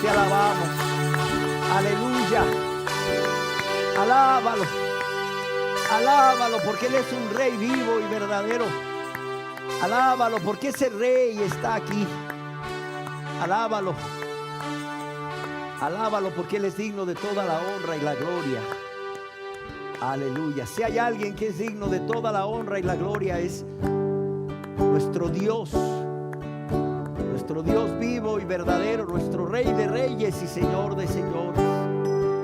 te alabamos. Aleluya. Alábalo. Alábalo porque Él es un rey vivo y verdadero. Alábalo porque ese rey está aquí. Alábalo. Alábalo porque Él es digno de toda la honra y la gloria. Aleluya. Si hay alguien que es digno de toda la honra y la gloria, es nuestro Dios. Nuestro Dios vivo y verdadero, nuestro Rey de reyes y Señor de señores,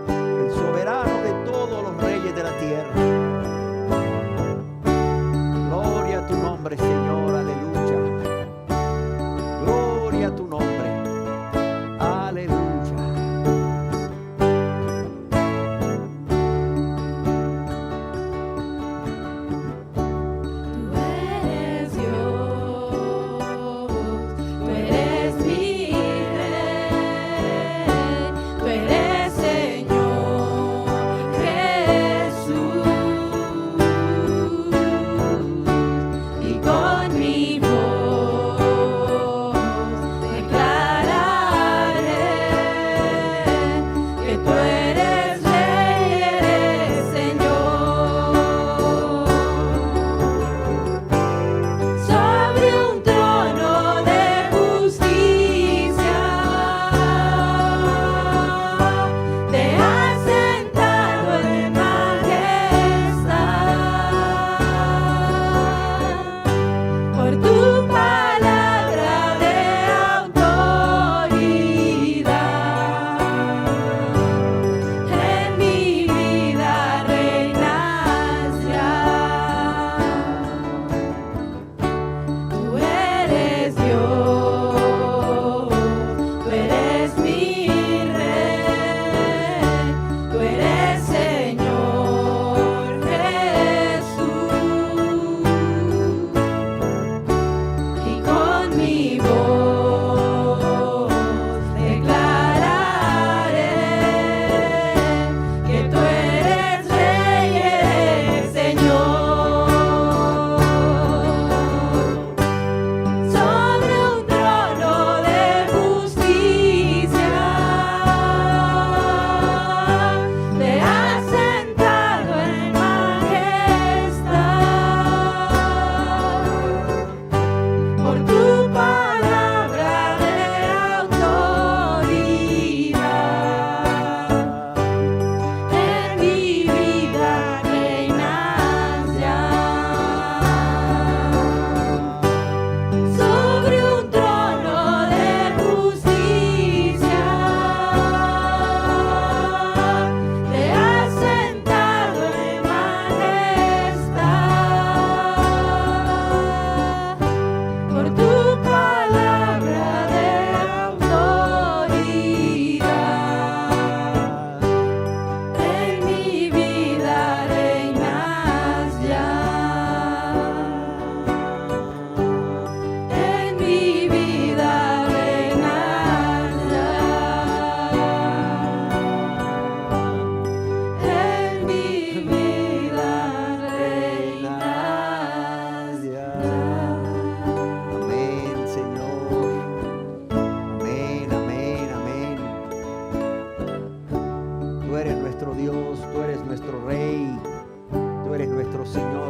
el soberano de todos los reyes de la tierra. Gloria a tu nombre, Señor, aleluya. Gloria a tu nombre, aleluya.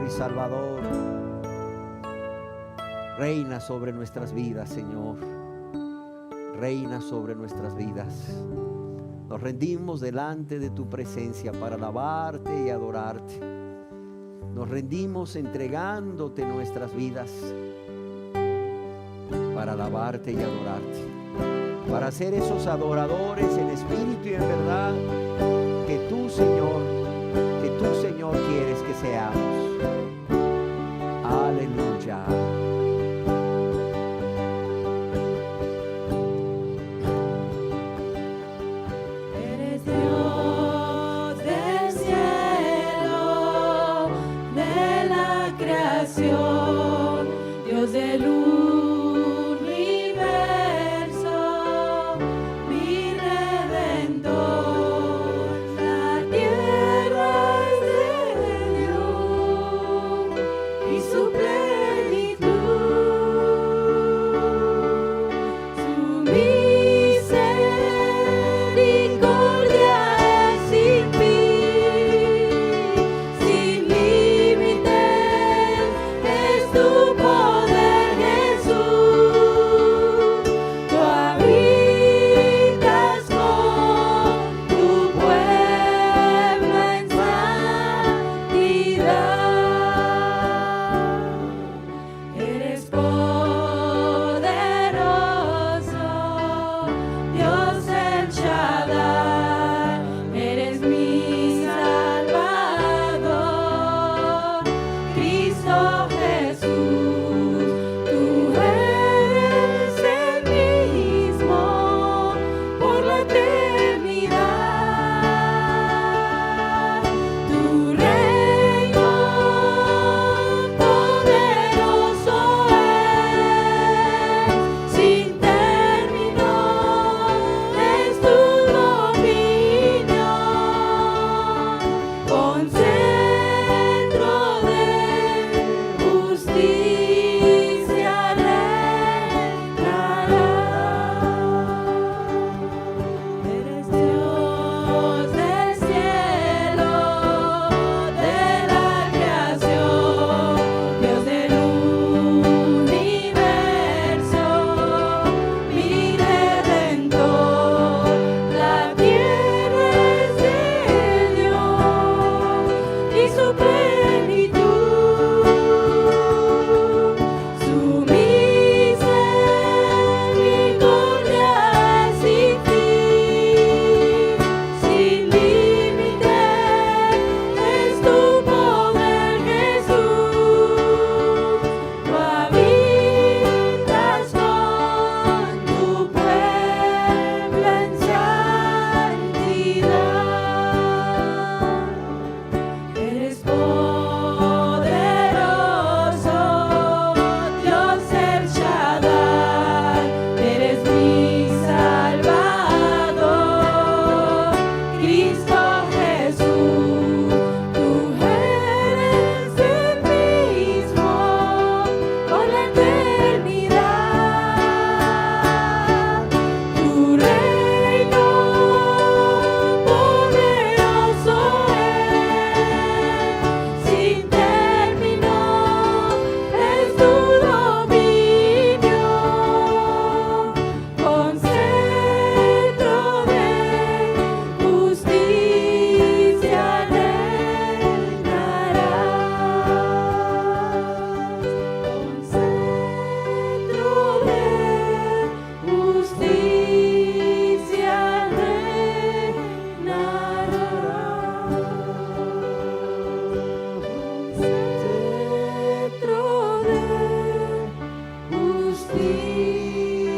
Salvador. Reina sobre nuestras vidas, Señor. Reina sobre nuestras vidas. Nos rendimos delante de tu presencia para alabarte y adorarte. Nos rendimos entregándote nuestras vidas para alabarte y adorarte, para ser esos adoradores en espíritu y en verdad que tú, Señor, quieres que seamos. Aleluya. Dios del universo, mi redentor, la tierra es de Dios y su plenitud, su misericordia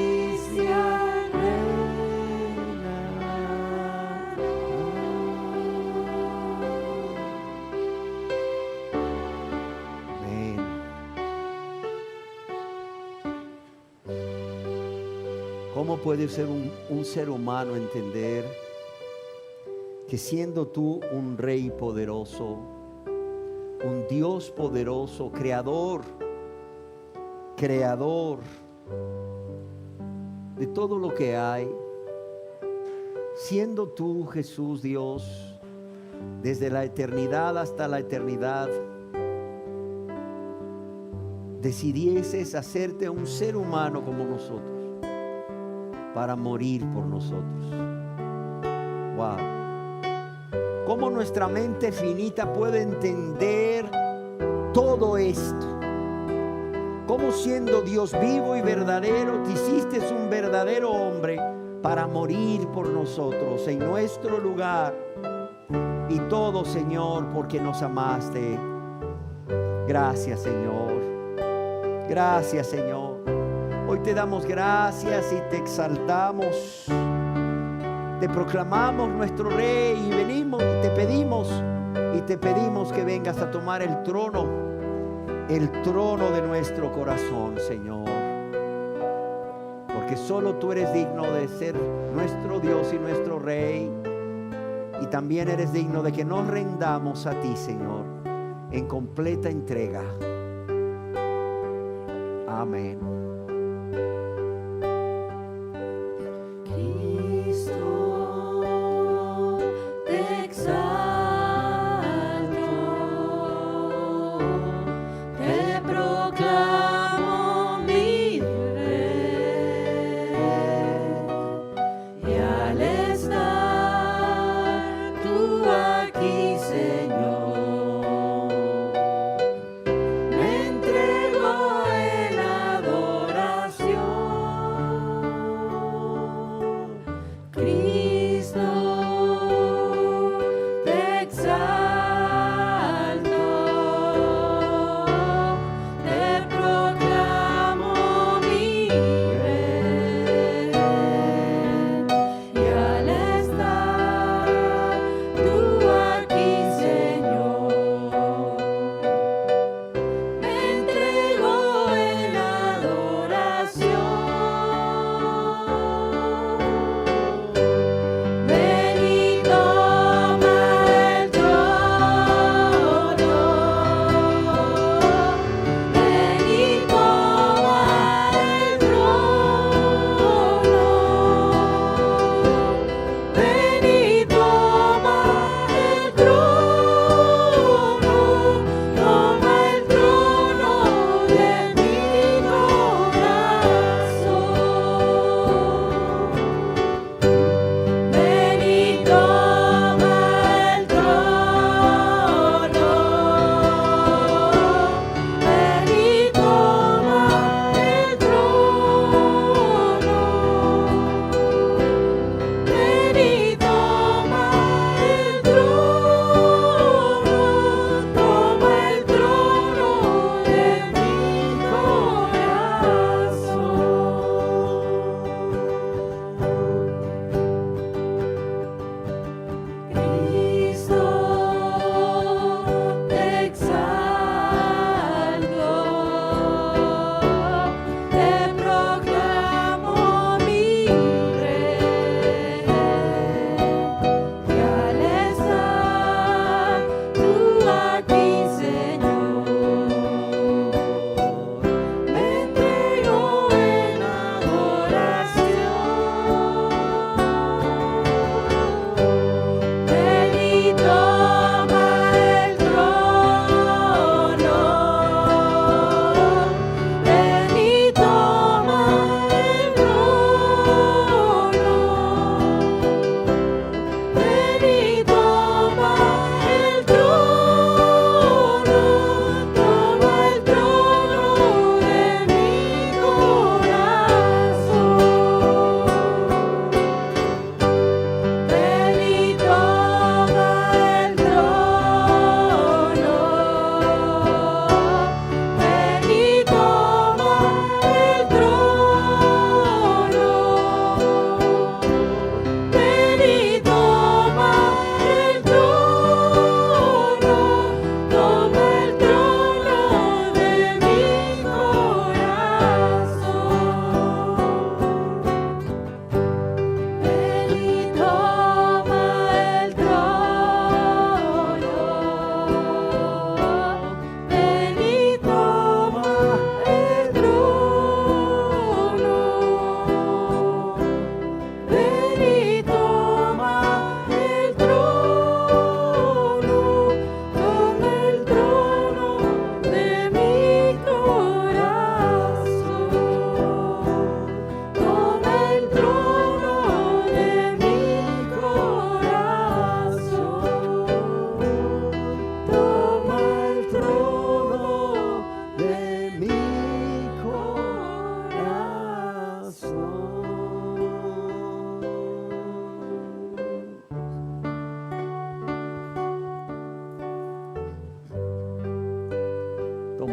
justicia reina. Amén. ¿Cómo puede ser un ser humano entender que siendo tú un rey poderoso, un Dios poderoso, creador de todo lo que hay, siendo tú, Jesús, Dios, desde la eternidad hasta la eternidad, decidieses hacerte un ser humano como nosotros para morir por nosotros? Wow. ¿Cómo nuestra mente finita puede entender todo esto? ¿Cómo siendo Dios vivo y verdadero, te hiciste un verdadero hombre para morir por nosotros en nuestro lugar? Y todo, Señor, porque nos amaste. Gracias, Señor. Gracias, Señor. Hoy te damos gracias y te exaltamos. Te proclamamos nuestro Rey y venimos y te pedimos que vengas a tomar el trono de nuestro corazón, Señor. Porque solo tú eres digno de ser nuestro Dios y nuestro Rey. Y también eres digno de que nos rendamos a ti, Señor, en completa entrega. Amén. Cristo, te exalto, te proclamo mi Rey, y al estar tú aquí, Señor, me entrego en adoración.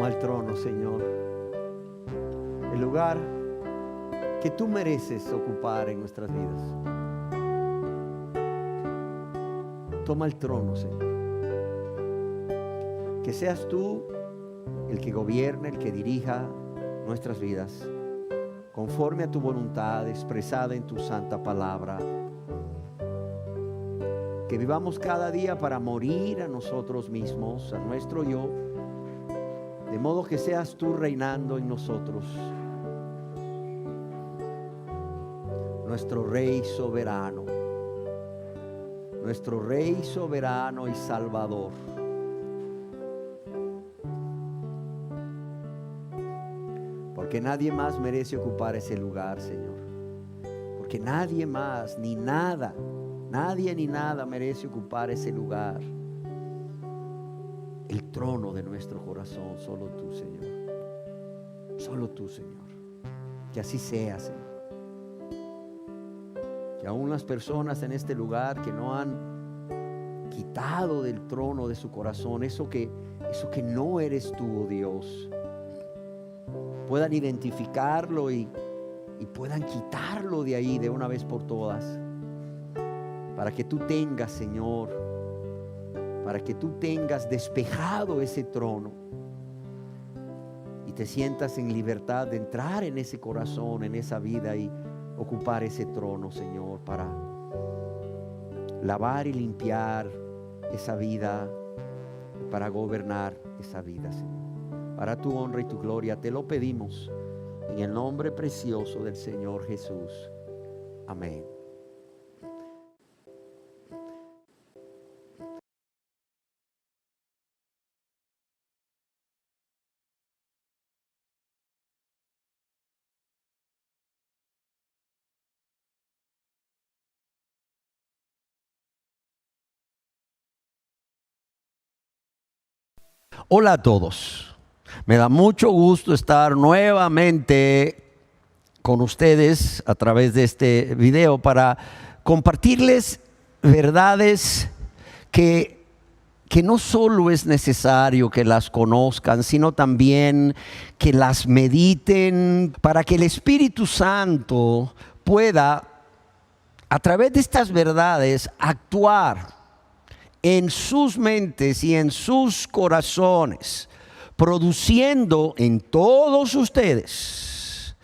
Toma el trono, Señor. El lugar que tú mereces ocupar en nuestras vidas. Toma el trono, Señor. Que seas tú el que gobierne, el que dirija nuestras vidas, conforme a tu voluntad expresada en tu santa palabra. Que vivamos cada día para morir a nosotros mismos, a nuestro yo, de modo que seas tú reinando en nosotros, nuestro Rey soberano, nuestro Rey soberano y Salvador. Porque nadie más merece ocupar ese lugar, Señor. Porque nadie más, ni nada, nadie ni nada merece ocupar ese lugar. El trono de nuestro corazón, solo tú, Señor. Solo tú, Señor. Que así sea, Señor. Que aún las personas en este lugar que no han quitado del trono de su corazón eso que no eres tú, oh Dios, puedan identificarlo y puedan quitarlo de ahí de una vez por todas, para que tú tengas, Señor, para que tú tengas despejado ese trono y te sientas en libertad de entrar en ese corazón, en esa vida y ocupar ese trono, Señor, para lavar y limpiar esa vida, para gobernar esa vida, Señor. Para tu honra y tu gloria te lo pedimos en el nombre precioso del Señor Jesús. Amén. Hola a todos. Me da mucho gusto estar nuevamente con ustedes a través de este video para compartirles verdades que no solo es necesario que las conozcan, sino también que las mediten para que el Espíritu Santo pueda, a través de estas verdades, actuar en sus mentes y en sus corazones, produciendo en todos ustedes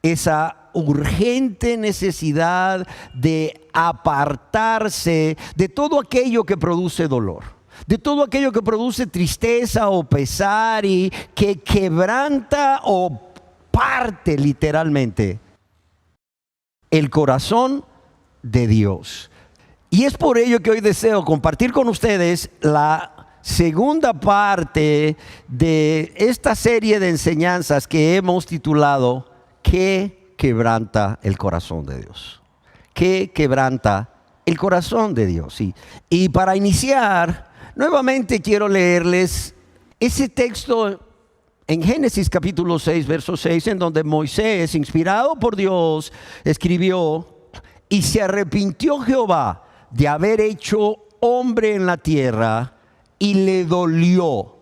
esa urgente necesidad de apartarse de todo aquello que produce dolor, de todo aquello que produce tristeza o pesar y que quebranta o parte literalmente el corazón de Dios. Y es por ello que hoy deseo compartir con ustedes la segunda parte de esta serie de enseñanzas que hemos titulado ¿Qué quebranta el corazón de Dios? ¿Qué quebranta el corazón de Dios? Y para iniciar, nuevamente quiero leerles ese texto en Génesis capítulo 6, verso 6, en donde Moisés, inspirado por Dios, escribió: y se arrepintió Jehová de haber hecho hombre en la tierra, y le dolió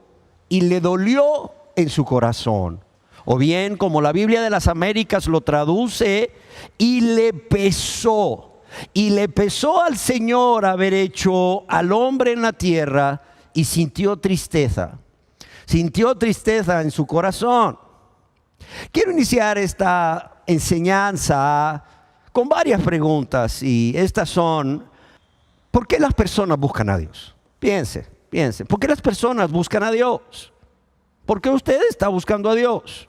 en su corazón. O bien, como la Biblia de las Américas lo traduce, y le pesó al Señor haber hecho al hombre en la tierra, y sintió tristeza en su corazón. Quiero iniciar esta enseñanza con varias preguntas, y estas son: ¿por qué las personas buscan a Dios? Piense, ¿por qué las personas buscan a Dios? ¿Por qué usted está buscando a Dios?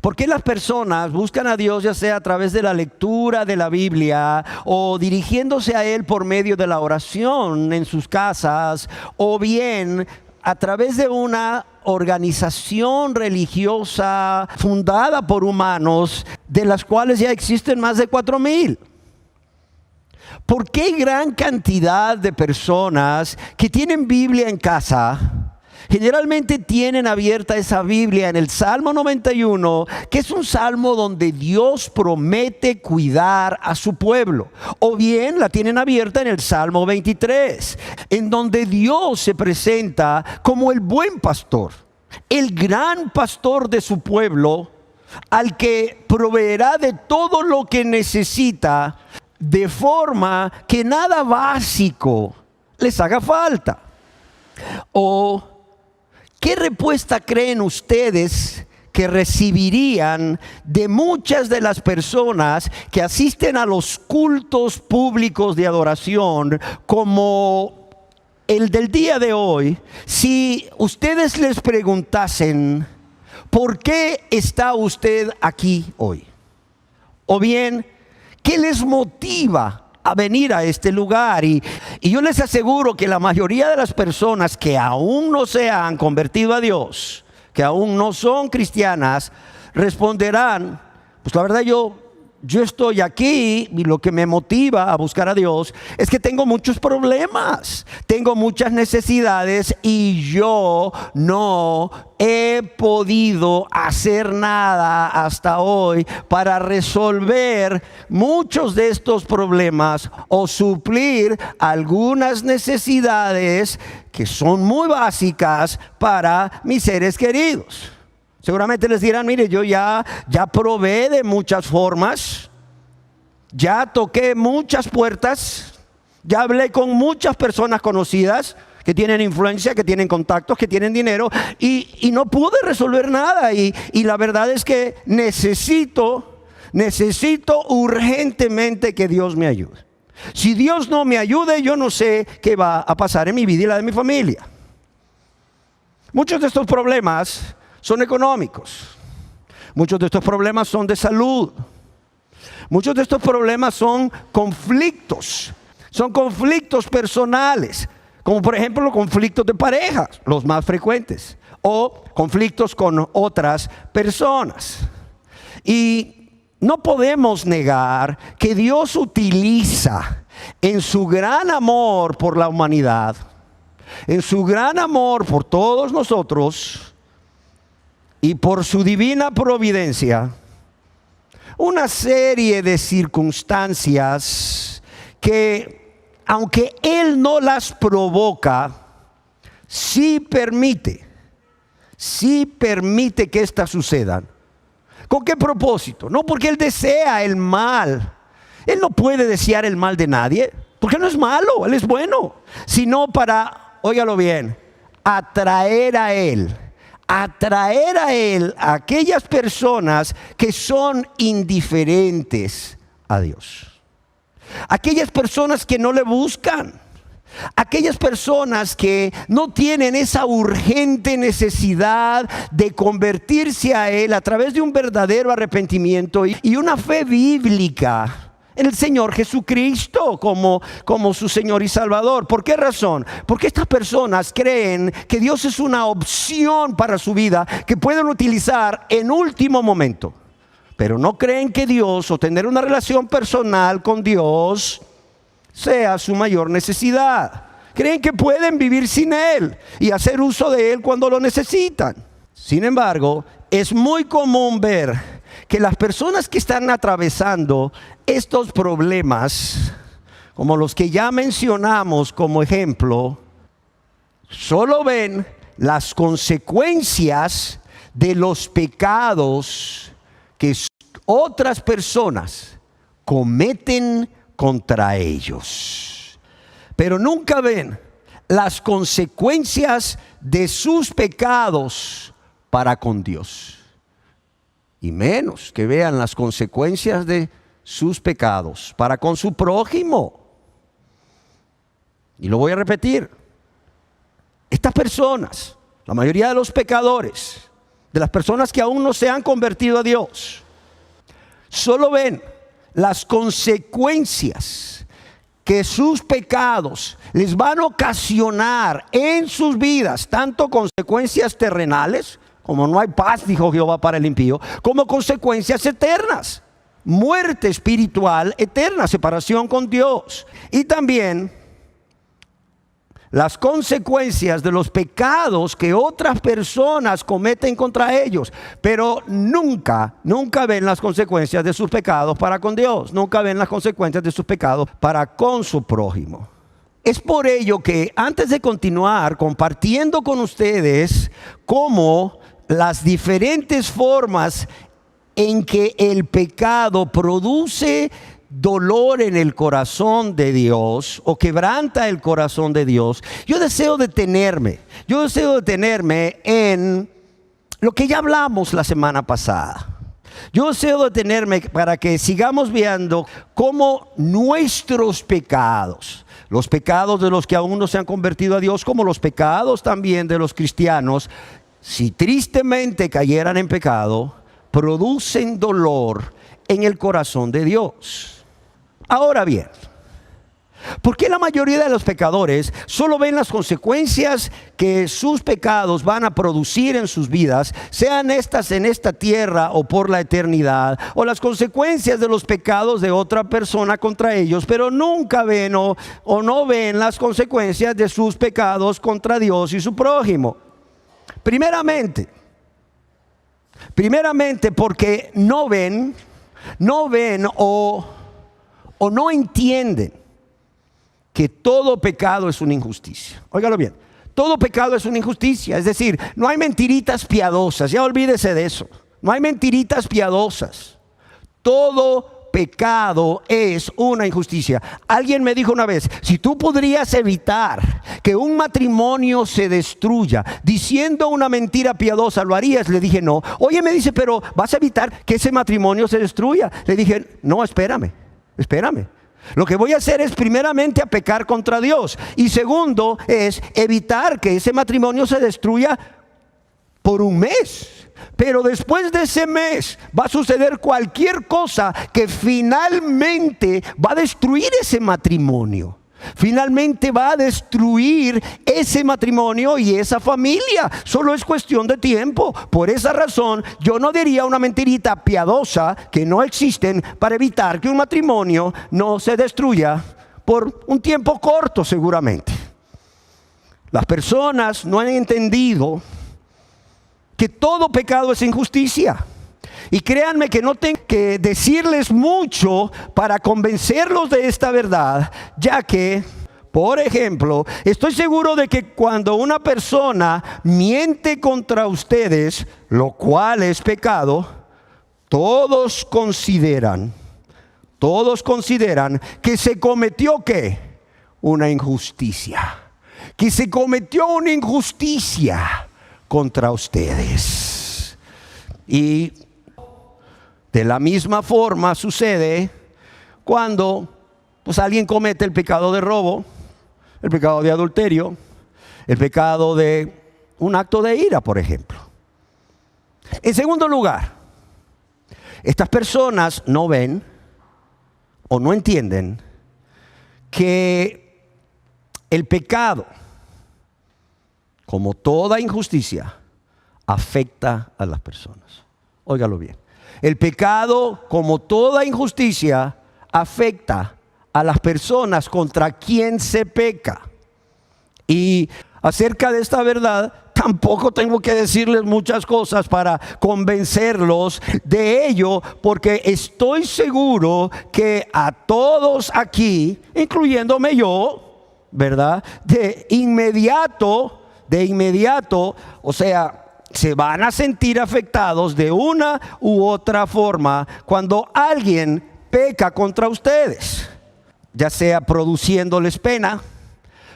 ¿Por qué las personas buscan a Dios, ya sea a través de la lectura de la Biblia o dirigiéndose a Él por medio de la oración en sus casas, o bien a través de una organización religiosa fundada por humanos, de las cuales ya existen más de 4,000? ¿Por qué gran cantidad de personas que tienen Biblia en casa generalmente tienen abierta esa Biblia en el Salmo 91, que es un salmo donde Dios promete cuidar a su pueblo? O bien la tienen abierta en el Salmo 23, en donde Dios se presenta como el buen pastor, el gran pastor de su pueblo, al que proveerá de todo lo que necesita, de forma que nada básico les haga falta. ¿O qué respuesta creen ustedes que recibirían de muchas de las personas que asisten a los cultos públicos de adoración como el del día de hoy, si ustedes les preguntasen: ¿por qué está usted aquí hoy? O bien, ¿qué les motiva a venir a este lugar? Y yo les aseguro que la mayoría de las personas que aún no se han convertido a Dios, que aún no son cristianas, responderán: pues la verdad yo estoy aquí y lo que me motiva a buscar a Dios es que tengo muchos problemas, tengo muchas necesidades y yo no he podido hacer nada hasta hoy para resolver muchos de estos problemas o suplir algunas necesidades que son muy básicas para mis seres queridos. Seguramente les dirán: mire, yo ya probé de muchas formas, ya toqué muchas puertas, ya hablé con muchas personas conocidas que tienen influencia, que tienen contactos, que tienen dinero, y no pude resolver nada. Y la verdad es que necesito urgentemente que Dios me ayude. Si Dios no me ayude, yo no sé qué va a pasar en mi vida y la de mi familia. Muchos de estos problemas son económicos. Muchos de estos problemas son de salud. Muchos de estos problemas son conflictos personales, como por ejemplo los conflictos de pareja, los más frecuentes, o conflictos con otras personas. Y no podemos negar que Dios utiliza en su gran amor por la humanidad, en su gran amor por todos nosotros, y por su divina providencia, una serie de circunstancias que, aunque Él no las provoca, sí permite que éstas sucedan. ¿Con qué propósito? No porque Él desea el mal. Él no puede desear el mal de nadie, porque no es malo, Él es bueno. Sino para, óigalo bien, atraer a Él a aquellas personas que son indiferentes a Dios. Aquellas personas que no le buscan. Aquellas personas que no tienen esa urgente necesidad de convertirse a Él a través de un verdadero arrepentimiento y una fe bíblica en el Señor Jesucristo como su Señor y Salvador. ¿Por qué razón? Porque estas personas creen que Dios es una opción para su vida que pueden utilizar en último momento, pero no creen que Dios, o tener una relación personal con Dios, sea su mayor necesidad. Creen que pueden vivir sin Él y hacer uso de Él cuando lo necesitan. Sin embargo, es muy común ver que las personas que están atravesando estos problemas, como los que ya mencionamos como ejemplo, solo ven las consecuencias de los pecados que otras personas cometen contra ellos, pero nunca ven las consecuencias de sus pecados para con Dios, y menos que vean las consecuencias de sus pecados para con su prójimo. Y lo voy a repetir: estas personas, la mayoría de los pecadores, de las personas que aún no se han convertido a Dios, solo ven las consecuencias que sus pecados les van a ocasionar en sus vidas, tanto consecuencias terrenales, como no hay paz, dijo Jehová, para el impío, como consecuencias eternas, muerte espiritual eterna, separación con Dios, y también las consecuencias de los pecados que otras personas cometen contra ellos, pero nunca ven las consecuencias de sus pecados para con Dios, nunca ven las consecuencias de sus pecados para con su prójimo. Es por ello que antes de continuar compartiendo con ustedes cómo las diferentes formas en que el pecado produce dolor en el corazón de Dios o quebranta el corazón de Dios, yo deseo detenerme en lo que ya hablamos la semana pasada. Yo deseo detenerme para que sigamos viendo cómo nuestros pecados, los pecados de los que aún no se han convertido a Dios, como los pecados también de los cristianos, si tristemente cayeran en pecado, producen dolor en el corazón de Dios. Ahora bien, ¿por qué la mayoría de los pecadores solo ven las consecuencias que sus pecados van a producir en sus vidas, sean estas en esta tierra o por la eternidad, o las consecuencias de los pecados de otra persona contra ellos, pero nunca ven o no ven las consecuencias de sus pecados contra Dios y su prójimo? Primeramente, porque no ven o no entienden que todo pecado es una injusticia. Óigalo bien, todo pecado es una injusticia. Es decir, no hay mentiritas piadosas, ya olvídese de eso. No hay mentiritas piadosas. Todo pecado es una injusticia. Alguien me dijo una vez, si tú podrías evitar que un matrimonio se destruya diciendo una mentira piadosa, ¿lo harías? Le dije no. Oye, me dice, pero ¿vas a evitar que ese matrimonio se destruya? Le dije, no, espérame. Lo que voy a hacer es primeramente a pecar contra Dios, y segundo es evitar que ese matrimonio se destruya por un mes. Pero después de ese mes va a suceder cualquier cosa que finalmente va a destruir ese matrimonio. Finalmente va a destruir ese matrimonio y esa familia. Solo es cuestión de tiempo. Por esa razón yo no diría una mentirita piadosa que no existen para evitar que un matrimonio no se destruya por un tiempo corto seguramente. Las personas no han entendido que todo pecado es injusticia. Y créanme que no tengo que decirles mucho para convencerlos de esta verdad, ya que, por ejemplo, estoy seguro de que cuando una persona miente contra ustedes, lo cual es pecado, todos consideran que se cometió ¿qué? Una injusticia. Que se cometió una injusticia contra ustedes. Y de la misma forma sucede cuando alguien comete el pecado de robo, el pecado de adulterio, el pecado de un acto de ira, por ejemplo. En segundo lugar, estas personas no ven o no entienden que el pecado, como toda injusticia, afecta a las personas. Óigalo bien. El pecado, como toda injusticia, afecta a las personas contra quien se peca. Y acerca de esta verdad, tampoco tengo que decirles muchas cosas para convencerlos de ello, porque estoy seguro que a todos aquí, incluyéndome yo, ¿verdad? De inmediato, o sea, se van a sentir afectados de una u otra forma cuando alguien peca contra ustedes, ya sea produciéndoles pena,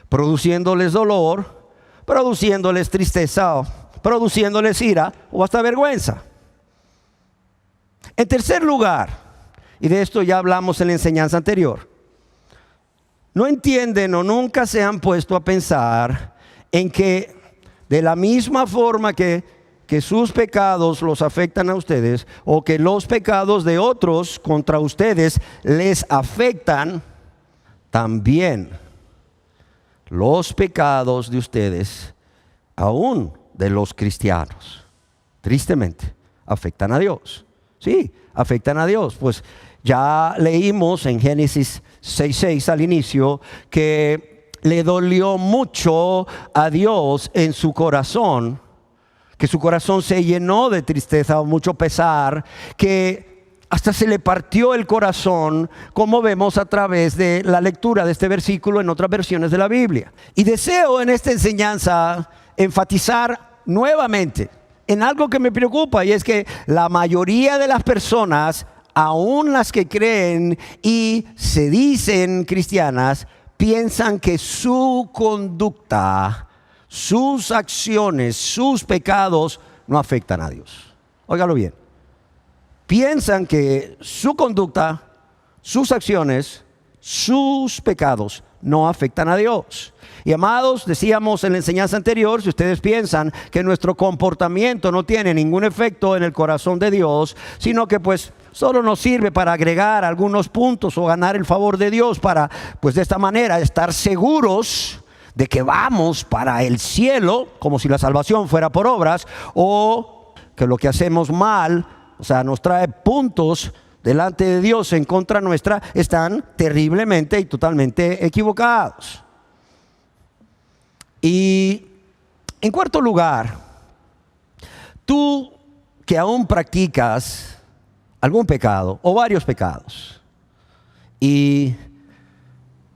produciéndoles dolor, produciéndoles tristeza, produciéndoles ira o hasta vergüenza. En tercer lugar, y de esto ya hablamos en la enseñanza anterior, no entienden o nunca se han puesto a pensar en que de la misma forma que sus pecados los afectan a ustedes, o que los pecados de otros contra ustedes les afectan, también los pecados de ustedes, aún de los cristianos, tristemente, afectan a Dios. Sí, afectan a Dios. Pues ya leímos en Génesis 6:6 al inicio que le dolió mucho a Dios en su corazón, que su corazón se llenó de tristeza o mucho pesar, que hasta se le partió el corazón, como vemos a través de la lectura de este versículo en otras versiones de la Biblia. Y deseo en esta enseñanza enfatizar nuevamente en algo que me preocupa, y es que la mayoría de las personas, aún las que creen y se dicen cristianas, piensan que su conducta, sus acciones, sus pecados no afectan a Dios. Óigalo bien. Piensan que su conducta, sus acciones, sus pecados no afectan a Dios. Y amados, decíamos en la enseñanza anterior, si ustedes piensan que nuestro comportamiento no tiene ningún efecto en el corazón de Dios, sino que pues solo nos sirve para agregar algunos puntos o ganar el favor de Dios para, pues de esta manera, estar seguros de que vamos para el cielo, como si la salvación fuera por obras, o que lo que hacemos mal, o sea, nos trae puntos delante de Dios en contra nuestra, están terriblemente y totalmente equivocados. Y en cuarto lugar, tú que aún practicas algún pecado o varios pecados, y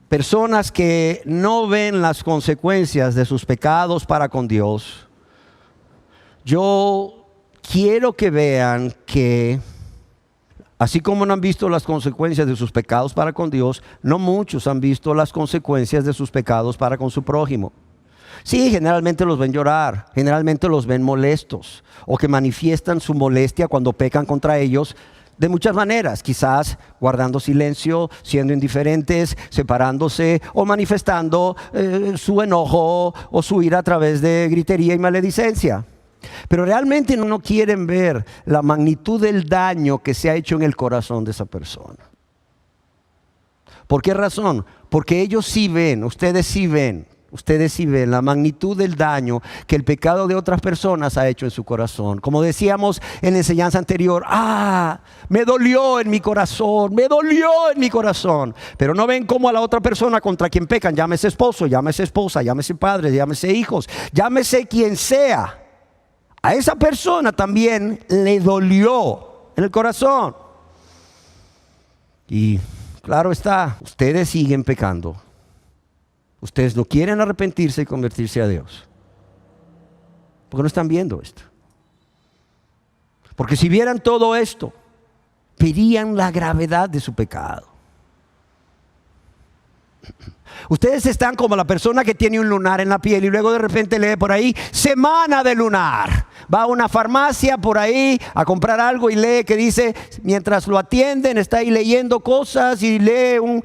personas que no ven las consecuencias de sus pecados para con Dios, yo quiero que vean que así como no han visto las consecuencias de sus pecados para con Dios, no muchos han visto las consecuencias de sus pecados para con su prójimo. Sí, generalmente los ven llorar, generalmente los ven molestos, o que manifiestan su molestia cuando pecan contra ellos de muchas maneras, quizás guardando silencio, siendo indiferentes, separándose o manifestando su enojo o su ira a través de gritería y maledicencia. Pero realmente no quieren ver la magnitud del daño que se ha hecho en el corazón de esa persona. ¿Por qué razón? Porque ellos sí ven, ustedes sí ven la magnitud del daño que el pecado de otras personas ha hecho en su corazón. Como decíamos en la enseñanza anterior, me dolió en mi corazón, pero no ven cómo a la otra persona contra quien pecan, llámese esposo, llámese esposa, llámese padre, llámese hijos, llámese quien sea, a esa persona también le dolió en el corazón. Y claro está, ustedes siguen pecando. Ustedes no quieren arrepentirse y convertirse a Dios, porque no están viendo esto. Porque si vieran todo esto, verían la gravedad de su pecado. Ustedes están como la persona que tiene un lunar en la piel y luego de repente lee por ahí, semana de lunar. Va a una farmacia por ahí a comprar algo y lee que dice, mientras lo atienden, está ahí leyendo cosas y lee un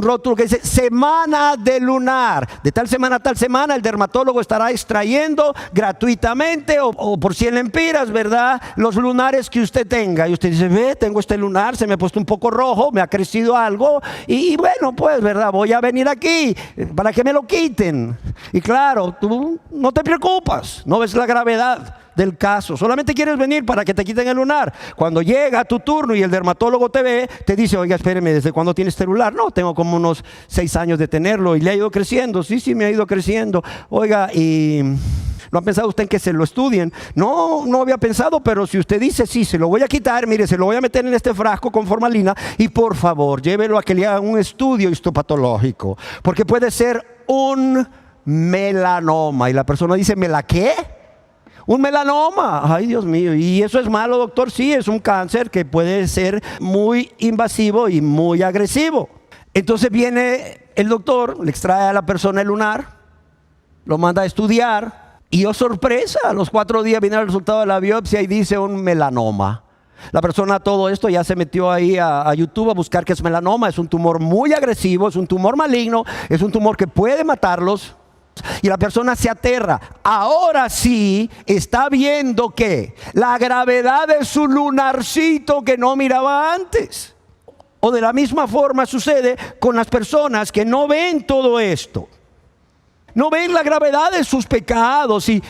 rótulo que dice, semana de lunar. De tal semana a tal semana el dermatólogo estará extrayendo gratuitamente o por 100 lempiras, ¿verdad? Los lunares que usted tenga. Y usted dice, tengo este lunar, se me ha puesto un poco rojo, me ha crecido algo y bueno, pues, ¿verdad? Voy a venir aquí para que me lo quiten. Y claro, tú no te preocupas, no ves la gravedad del caso, solamente quieres venir para que te quiten el lunar. Cuando llega tu turno y el dermatólogo te ve, te dice, oiga, espéreme, ¿desde cuándo tienes este lunar? No, tengo como unos 6 años de tenerlo y le ha ido creciendo. Sí, me ha ido creciendo. Oiga, y ¿no ha pensado usted en que se lo estudien? No había pensado, pero si usted dice sí, se lo voy a quitar, mire, se lo voy a meter en este frasco con formalina y por favor, llévelo a que le hagan un estudio histopatológico, porque puede ser un melanoma. Y la persona dice, ¿mela qué? Un melanoma. Ay, Dios mío. ¿Y eso es malo, doctor? Sí, es un cáncer que puede ser muy invasivo y muy agresivo. Entonces viene el doctor, le extrae a la persona el lunar, lo manda a estudiar y oh sorpresa, a los 4 días viene el resultado de la biopsia y dice un melanoma. La persona, todo esto ya se metió ahí a YouTube a buscar qué es melanoma. Es un tumor muy agresivo, es un tumor maligno, es un tumor que puede matarlos. Y la persona se aterra. Ahora sí está viendo que la gravedad de su lunarcito que no miraba antes. O de la misma forma sucede con las personas que no ven todo esto. No ven la gravedad de sus pecados y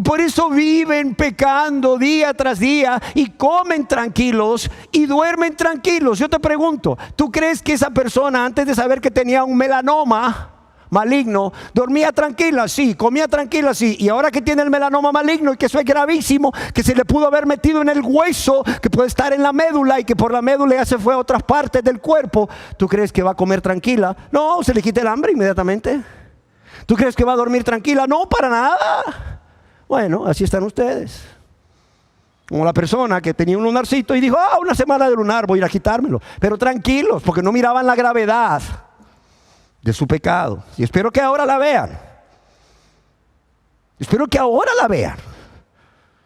por eso viven pecando día tras día y comen tranquilos y duermen tranquilos. Yo te pregunto, ¿tú crees que esa persona antes de saber que tenía un melanoma maligno, dormía tranquila, sí, comía tranquila, sí, y ahora que tiene el melanoma maligno y que eso es gravísimo, que se le pudo haber metido en el hueso, que puede estar en la médula y que por la médula ya se fue a otras partes del cuerpo, ¿tú crees que va a comer tranquila? No, se le quita el hambre inmediatamente. ¿Tú crees que va a dormir tranquila? No, para nada. Bueno, así están ustedes. Como la persona que tenía un lunarcito y dijo, una semana de lunar, voy a ir a quitármelo. Pero tranquilos, porque no miraban la gravedad de su pecado. Y espero que ahora la vean. Espero que ahora la vean.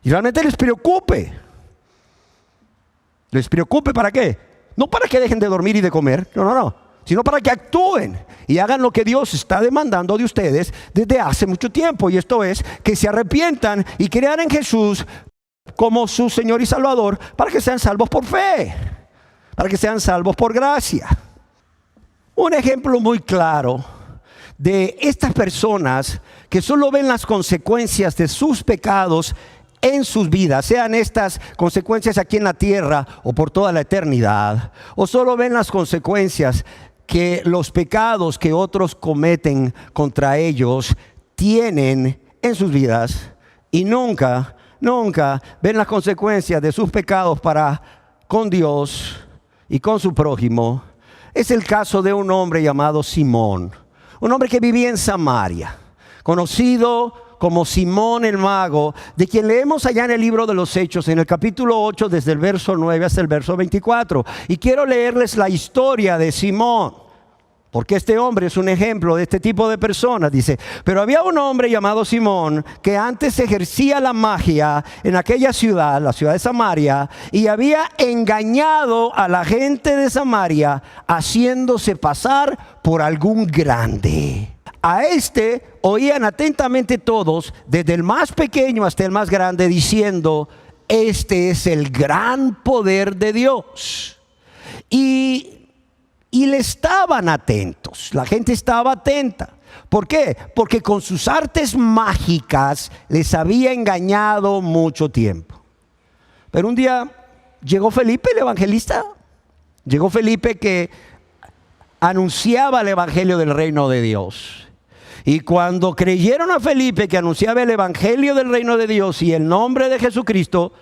Y realmente les preocupe. ¿Les preocupe para qué? No para que dejen de dormir y de comer, no, sino para que actúen y hagan lo que Dios está demandando de ustedes desde hace mucho tiempo. Y esto es que se arrepientan y crean en Jesús como su Señor y Salvador, para que sean salvos por fe, para que sean salvos por gracia. Un ejemplo muy claro de estas personas que solo ven las consecuencias de sus pecados en sus vidas, sean estas consecuencias aquí en la tierra o por toda la eternidad, o solo ven las consecuencias que los pecados que otros cometen contra ellos tienen en sus vidas, y nunca ven las consecuencias de sus pecados para con Dios y con su prójimo. Es el caso de un hombre llamado Simón, un hombre que vivía en Samaria, conocido como Simón el Mago, de quien leemos allá en el libro de los Hechos, en el capítulo 8, desde el verso 9 hasta el verso 24. Y quiero leerles la historia de Simón, porque este hombre es un ejemplo de este tipo de personas. Dice, pero había un hombre llamado Simón que antes ejercía la magia en aquella ciudad, la ciudad de Samaria, y había engañado a la gente de Samaria haciéndose pasar por algún grande. A este oían atentamente todos, desde el más pequeño hasta el más grande, diciendo, este es el gran poder de Dios. Y le estaban atentos, la gente estaba atenta. ¿Por qué? Porque con sus artes mágicas les había engañado mucho tiempo. Pero un día llegó Felipe el evangelista, llegó Felipe que anunciaba el evangelio del reino de Dios. Y cuando creyeron a Felipe que anunciaba el evangelio del reino de Dios y el nombre de Jesucristo,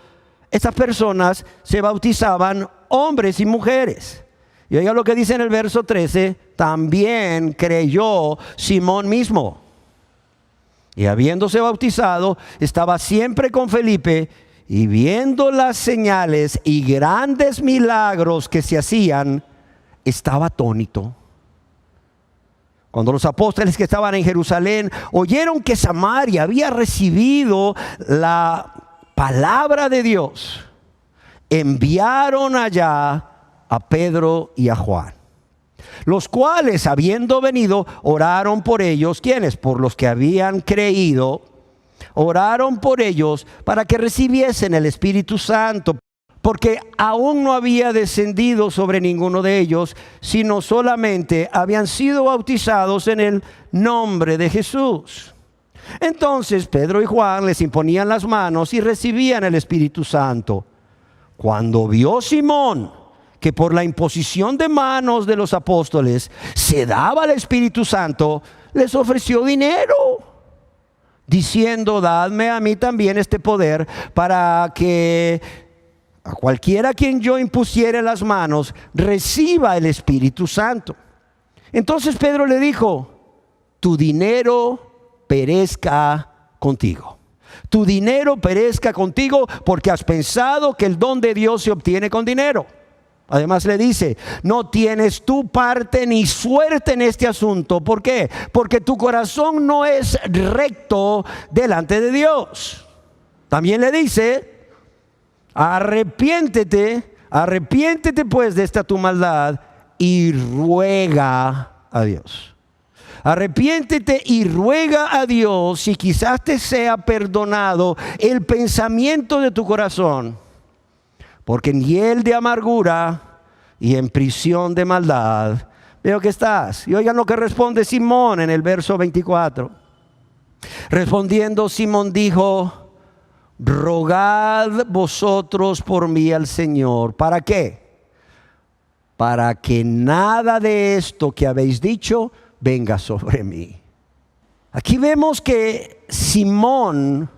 esas personas se bautizaban, hombres y mujeres. Y oiga lo que dice en el verso 13, también creyó Simón mismo. Y habiéndose bautizado, estaba siempre con Felipe, y viendo las señales y grandes milagros que se hacían, estaba atónito. Cuando los apóstoles que estaban en Jerusalén oyeron que Samaria había recibido la palabra de Dios, enviaron allá a Pedro y a Juan, los cuales, habiendo venido, oraron por ellos. ¿Quiénes? Por los que habían creído. Oraron por ellos para que recibiesen el Espíritu Santo, porque aún no había descendido sobre ninguno de ellos, sino solamente habían sido bautizados en el nombre de Jesús. Entonces Pedro y Juan les imponían las manos y recibían el Espíritu Santo. Cuando vio Simón que por la imposición de manos de los apóstoles se daba el Espíritu Santo, les ofreció dinero, diciendo, dadme a mí también este poder, para que a cualquiera a quien yo impusiere las manos reciba el Espíritu Santo. Entonces Pedro le dijo, tu dinero perezca contigo. Tu dinero perezca contigo, porque has pensado que el don de Dios se obtiene con dinero. Además le dice, no tienes tu parte ni suerte en este asunto. ¿Por qué? Porque tu corazón no es recto delante de Dios. También le dice, arrepiéntete pues de esta tu maldad y ruega a Dios. Arrepiéntete y ruega a Dios, y quizás te sea perdonado el pensamiento de tu corazón, porque en hiel de amargura y en prisión de maldad veo que estás. Y oigan lo que responde Simón en el verso 24. Respondiendo Simón dijo, rogad vosotros por mí al Señor. ¿Para qué? Para que nada de esto que habéis dicho venga sobre mí. Aquí vemos que Simón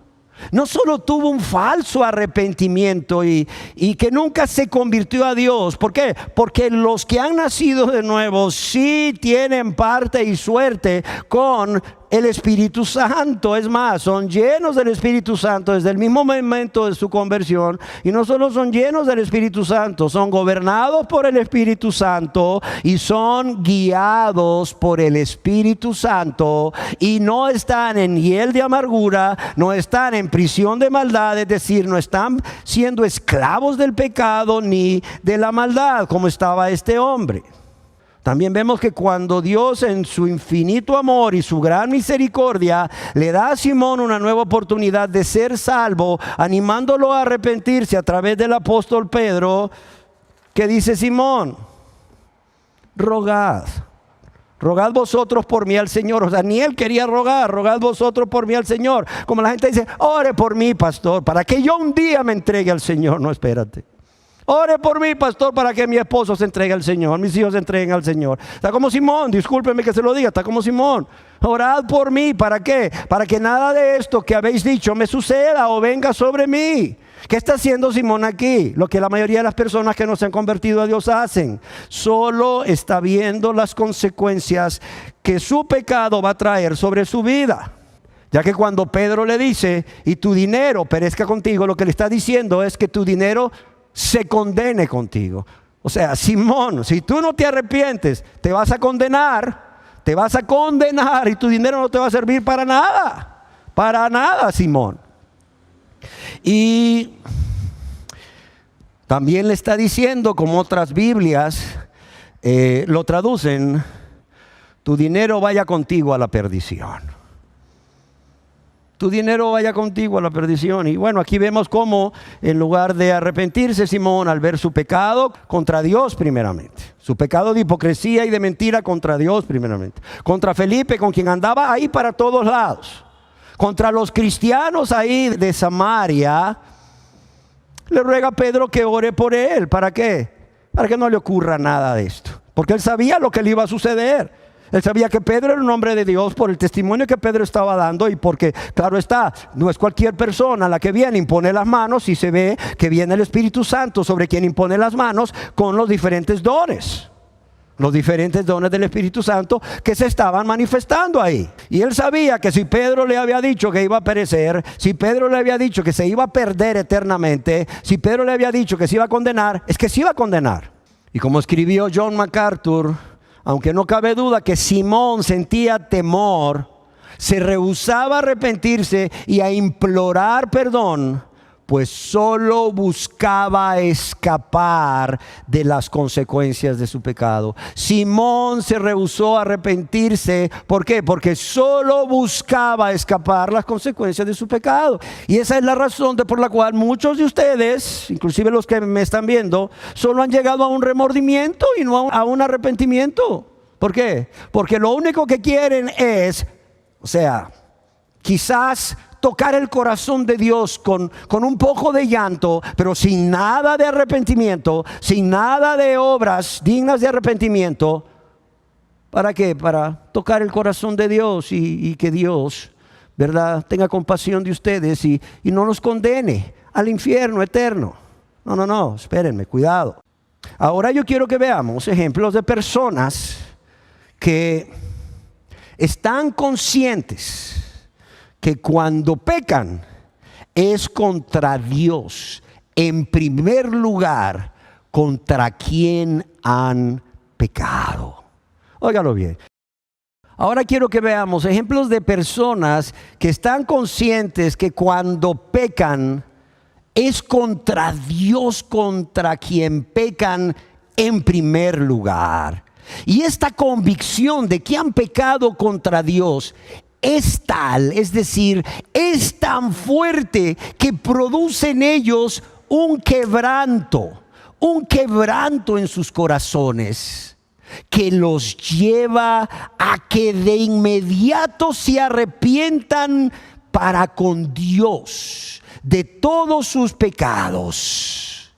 no solo tuvo un falso arrepentimiento y que nunca se convirtió a Dios. ¿Por qué? Porque los que han nacido de nuevo sí tienen parte y suerte con el Espíritu Santo. Es más, son llenos del Espíritu Santo desde el mismo momento de su conversión. Y no solo son llenos del Espíritu Santo, son gobernados por el Espíritu Santo y son guiados por el Espíritu Santo. Y no están en hiel de amargura, no están en prisión de maldad, es decir, no están siendo esclavos del pecado ni de la maldad como estaba este hombre. También vemos que cuando Dios en su infinito amor y su gran misericordia le da a Simón una nueva oportunidad de ser salvo, animándolo a arrepentirse a través del apóstol Pedro, ¿qué dice Simón? Rogad vosotros por mí al Señor. O sea, ni él quería rogar, rogad vosotros por mí al Señor. Como la gente dice, ore por mí, pastor, para que yo un día me entregue al Señor. No, espérate. Ore por mí, pastor, para que mi esposo se entregue al Señor, mis hijos se entreguen al Señor. Está como Simón, discúlpeme que se lo diga, está como Simón. Orad por mí, ¿para qué? Para que nada de esto que habéis dicho me suceda o venga sobre mí. ¿Qué está haciendo Simón aquí? Lo que la mayoría de las personas que no se han convertido a Dios hacen. Solo está viendo las consecuencias que su pecado va a traer sobre su vida. Ya que cuando Pedro le dice, y tu dinero perezca contigo, lo que le está diciendo es que tu dinero se condene contigo. O sea, Simón, si tú no te arrepientes, te vas a condenar y tu dinero no te va a servir para nada, Simón. Y también le está diciendo, como otras Biblias lo traducen, tu dinero vaya contigo a la perdición. Tu dinero vaya contigo a la perdición. Y bueno, aquí vemos cómo en lugar de arrepentirse Simón al ver su pecado contra Dios primeramente, su pecado de hipocresía y de mentira contra Dios primeramente, contra Felipe con quien andaba ahí para todos lados, contra los cristianos ahí de Samaria, le ruega a Pedro que ore por él. ¿Para qué? Para que no le ocurra nada de esto, porque él sabía lo que le iba a suceder. Él sabía que Pedro era un hombre de Dios por el testimonio que Pedro estaba dando y porque, claro está, no es cualquier persona la que viene, impone las manos y se ve que viene el Espíritu Santo sobre quien impone las manos con los diferentes dones. Los diferentes dones del Espíritu Santo que se estaban manifestando ahí. Y él sabía que si Pedro le había dicho que iba a perecer, si Pedro le había dicho que se iba a perder eternamente, si Pedro le había dicho que se iba a condenar, es que se iba a condenar. Y como escribió John MacArthur, aunque no cabe duda que Simón sentía temor, se rehusaba a arrepentirse y a implorar perdón, pues solo buscaba escapar de las consecuencias de su pecado. Simón se rehusó a arrepentirse. ¿Por qué? Porque solo buscaba escapar las consecuencias de su pecado. Y esa es la razón por la cual muchos de ustedes, inclusive los que me están viendo, solo han llegado a un remordimiento y no a un arrepentimiento. ¿Por qué? Porque lo único que quieren es, quizás tocar el corazón de Dios con un poco de llanto, pero sin nada de arrepentimiento, sin nada de obras dignas de arrepentimiento. ¿Para qué? Para tocar el corazón de Dios y que Dios, ¿verdad?, tenga compasión de ustedes y no los condene al infierno eterno. No, espérenme, cuidado. Ahora yo quiero que veamos ejemplos de personas que están conscientes que cuando pecan es contra Dios, en primer lugar, contra quien han pecado. Óigalo bien. Ahora quiero que veamos ejemplos de personas que están conscientes que cuando pecan es contra Dios, contra quien pecan en primer lugar. Y esta convicción de que han pecado contra Dios es tal, es decir, es tan fuerte que produce en ellos un quebranto en sus corazones, que los lleva a que de inmediato se arrepientan para con Dios de todos sus pecados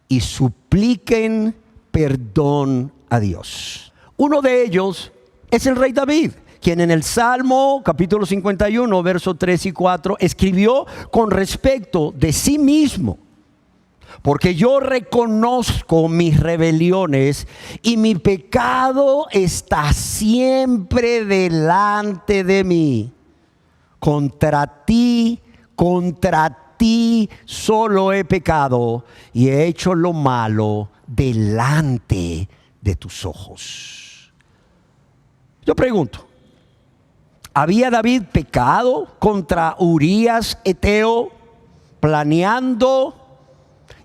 y supliquen perdón a Dios. Uno de ellos es el rey David, quien en el Salmo capítulo 51, versos 3 y 4, escribió con respecto de sí mismo: porque yo reconozco mis rebeliones y mi pecado está siempre delante de mí. Contra ti solo he pecado y he hecho lo malo delante de tus ojos. Yo pregunto, ¿había David pecado contra Urías Eteo, planeando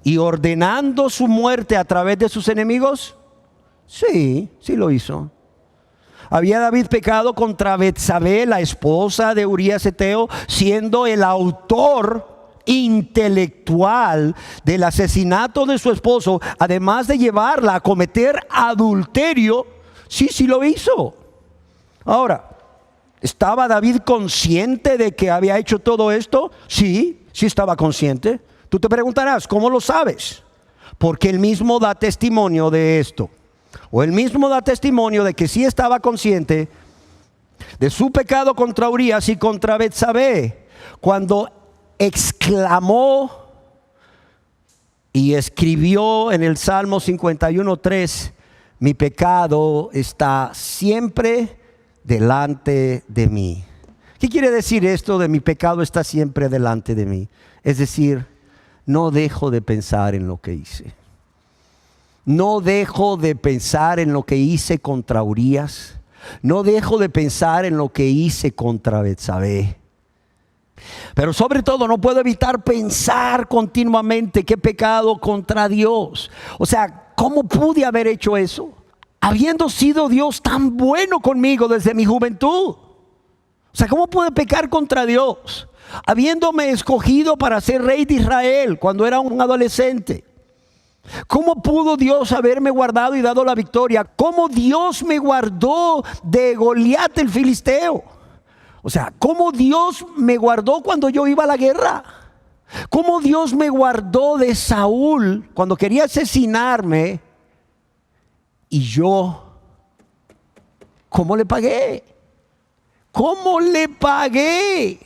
y ordenando su muerte a través de sus enemigos? Sí, sí lo hizo. ¿Había David pecado contra Betsabé, la esposa de Urías Eteo, siendo el autor intelectual del asesinato de su esposo, además de llevarla a cometer adulterio? Sí, sí lo hizo. Ahora, ¿estaba David consciente de que había hecho todo esto? Sí, sí estaba consciente. Tú te preguntarás, ¿cómo lo sabes? Porque él mismo da testimonio de esto. O él mismo da testimonio de que sí estaba consciente de su pecado contra Urías y contra Betsabé, cuando exclamó y escribió en el Salmo 51:3: mi pecado está siempre delante de mí. ¿Qué quiere decir esto de mi pecado está siempre delante de mí? Es decir, no dejo de pensar en lo que hice. No dejo de pensar en lo que hice contra Urías. No dejo de pensar en lo que hice contra Betsabé. Pero sobre todo no puedo evitar pensar continuamente que he pecado contra Dios. O sea, ¿cómo pude haber hecho eso? Habiendo sido Dios tan bueno conmigo desde mi juventud. O sea, ¿cómo pude pecar contra Dios? Habiéndome escogido para ser rey de Israel cuando era un adolescente. ¿Cómo pudo Dios haberme guardado y dado la victoria? ¿Cómo Dios me guardó de Goliat el filisteo? O sea, ¿cómo Dios me guardó cuando yo iba a la guerra? ¿Cómo Dios me guardó de Saúl cuando quería asesinarme? Y yo, ¿cómo le pagué? ¿Cómo le pagué?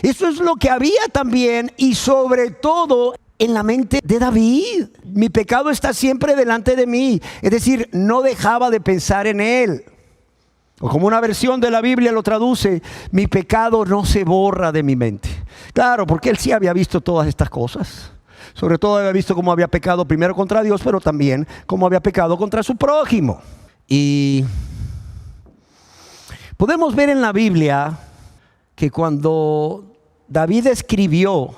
Eso es lo que había también, y sobre todo en la mente de David. Mi pecado está siempre delante de mí. Es decir, no dejaba de pensar en él. O como una versión de la Biblia lo traduce: mi pecado no se borra de mi mente. Claro, porque él sí había visto todas estas cosas. Sobre todo había visto cómo había pecado primero contra Dios, pero también cómo había pecado contra su prójimo. Y podemos ver en la Biblia que cuando David escribió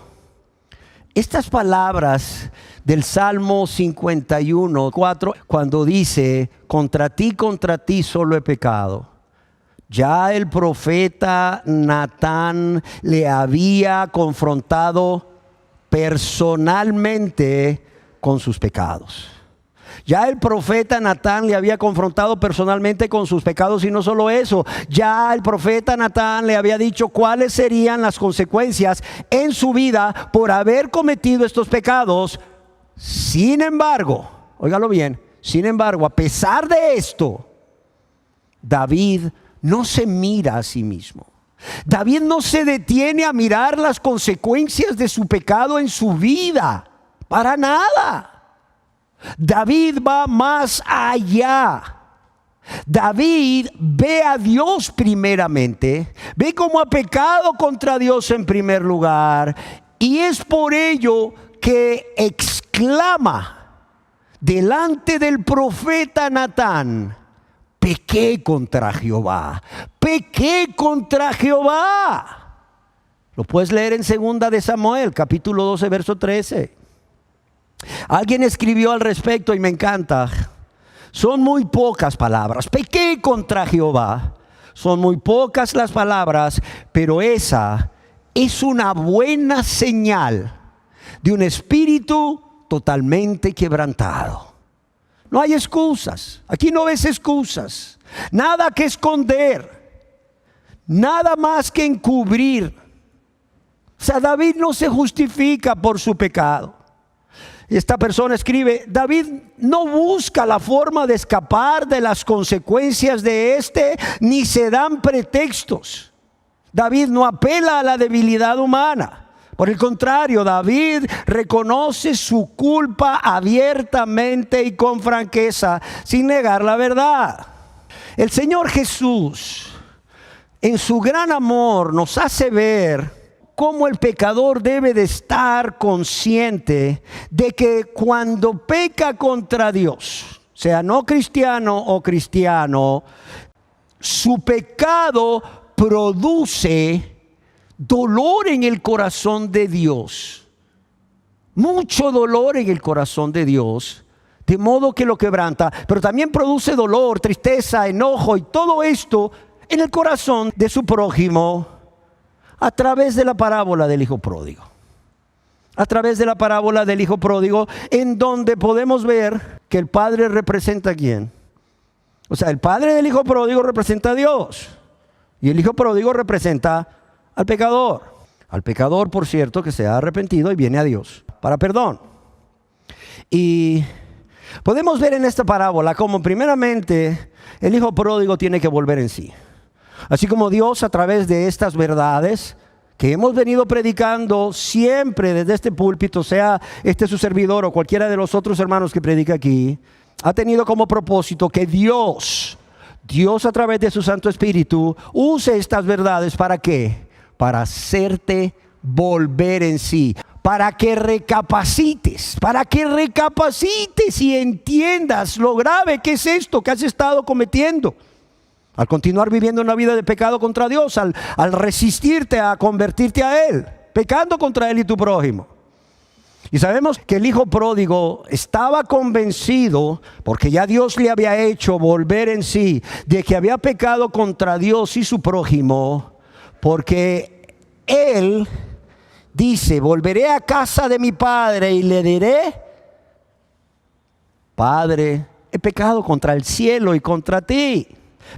estas palabras del Salmo 51:4, cuando dice: contra ti solo he pecado, ya el profeta Natán le había confrontado personalmente con sus pecados. Ya el profeta Natán le había confrontado personalmente con sus pecados, y no solo eso, ya el profeta Natán le había dicho cuáles serían las consecuencias en su vida por haber cometido estos pecados. Sin embargo, óigalo bien, sin embargo, a pesar de esto, David no se mira a sí mismo. David no se detiene a mirar las consecuencias de su pecado en su vida, para nada. David va más allá. David ve a Dios primeramente, ve cómo ha pecado contra Dios en primer lugar, y es por ello que exclama delante del profeta Natán: pequé contra Jehová, pequé contra Jehová. Lo puedes leer en 2 de Samuel, capítulo 12, verso 13. Alguien escribió al respecto y me encanta. Son muy pocas palabras. Pequé contra Jehová. Son muy pocas las palabras, pero esa es una buena señal de un espíritu totalmente quebrantado. No hay excusas. Aquí no ves excusas. Nada que esconder. Nada más que encubrir. O sea, David no se justifica por su pecado. Esta persona escribe: David no busca la forma de escapar de las consecuencias de ni se dan pretextos. David no apela a la debilidad humana. Por el contrario, David reconoce su culpa abiertamente y con franqueza, sin negar la verdad. El Señor Jesús, en su gran amor, nos hace ver cómo el pecador debe de estar consciente de que cuando peca contra Dios, sea no cristiano o cristiano, su pecado produce dolor en el corazón de Dios. Mucho dolor en el corazón de Dios, de modo que lo quebranta, pero también produce dolor, tristeza, enojo y todo esto en el corazón de su prójimo. A través de la parábola del hijo pródigo. A través de la parábola del hijo pródigo, en donde podemos ver que el padre representa a quién. O sea, el padre del hijo pródigo representa a Dios. Y el hijo pródigo representa al pecador. Al pecador, por cierto, que se ha arrepentido y viene a Dios para perdón. Y podemos ver en esta parábola cómo primeramente el hijo pródigo tiene que volver en sí. Así como Dios, a través de estas verdades que hemos venido predicando siempre desde este púlpito, sea este su servidor o cualquiera de los otros hermanos que predica aquí, ha tenido como propósito que Dios a través de su Santo Espíritu use estas verdades. ¿Para qué? Para hacerte volver en sí, para que recapacites y entiendas lo grave que es esto que has estado cometiendo. Al continuar viviendo una vida de pecado contra Dios, al resistirte a convertirte a Él, pecando contra Él y tu prójimo. Y sabemos que el hijo pródigo estaba convencido, porque ya Dios le había hecho volver en sí, de que había pecado contra Dios y su prójimo, porque él dice: volveré a casa de mi padre y le diré: Padre, he pecado contra el cielo y contra ti.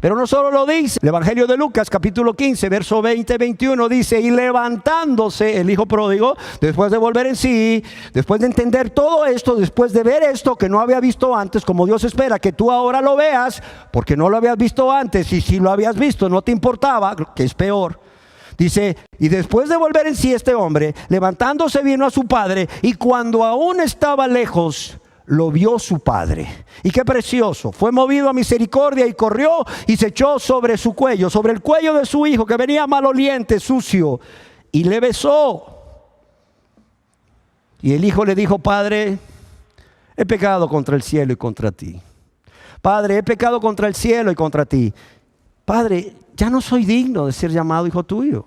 Pero no solo lo dice, el Evangelio de Lucas capítulo 15 verso 20-21 dice: y levantándose el hijo pródigo, después de volver en sí, después de entender todo esto, después de ver esto que no había visto antes, como Dios espera que tú ahora lo veas, porque no lo habías visto antes, y si lo habías visto no te importaba, que es peor. Dice: y después de volver en sí este hombre, levantándose vino a su padre, y cuando aún estaba lejos, lo vio su padre. Y qué precioso, fue movido a misericordia y corrió y se echó sobre su cuello, sobre el cuello de su hijo, que venía maloliente, sucio, y le besó. Y el hijo le dijo: Padre, he pecado contra el cielo y contra ti. Padre, he pecado contra el cielo y contra ti. Padre, ya no soy digno de ser llamado hijo tuyo.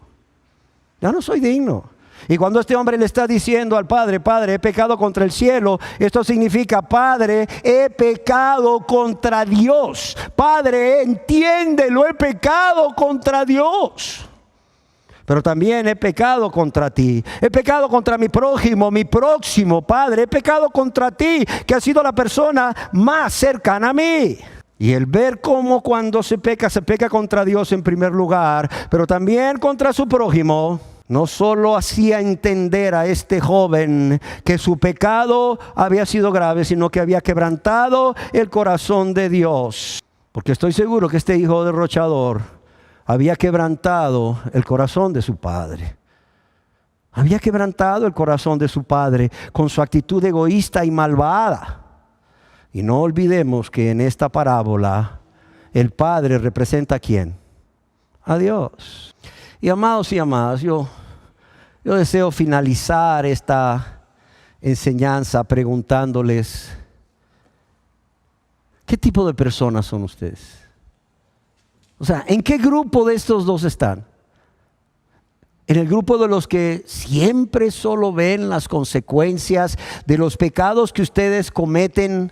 Ya no soy digno. Y cuando este hombre le está diciendo al padre: Padre, he pecado contra el cielo, esto significa: Padre, he pecado contra Dios. Padre, entiéndelo, he pecado contra Dios. Pero también he pecado contra ti. He pecado contra mi prójimo, mi próximo. Padre, he pecado contra ti, que has sido la persona más cercana a mí. Y el ver cómo cuando se peca contra Dios en primer lugar, pero también contra su prójimo, no solo hacía entender a este joven que su pecado había sido grave, sino que había quebrantado el corazón de Dios. Porque estoy seguro que este hijo derrochador había quebrantado el corazón de su padre. Había quebrantado el corazón de su padre con su actitud egoísta y malvada. Y no olvidemos que en esta parábola el padre representa ¿a quién? A Dios. Y amados y amadas, yo deseo finalizar esta enseñanza preguntándoles: ¿qué tipo de personas son ustedes? O sea, ¿en qué grupo de estos dos están? ¿En el grupo de los que siempre solo ven las consecuencias de los pecados que ustedes cometen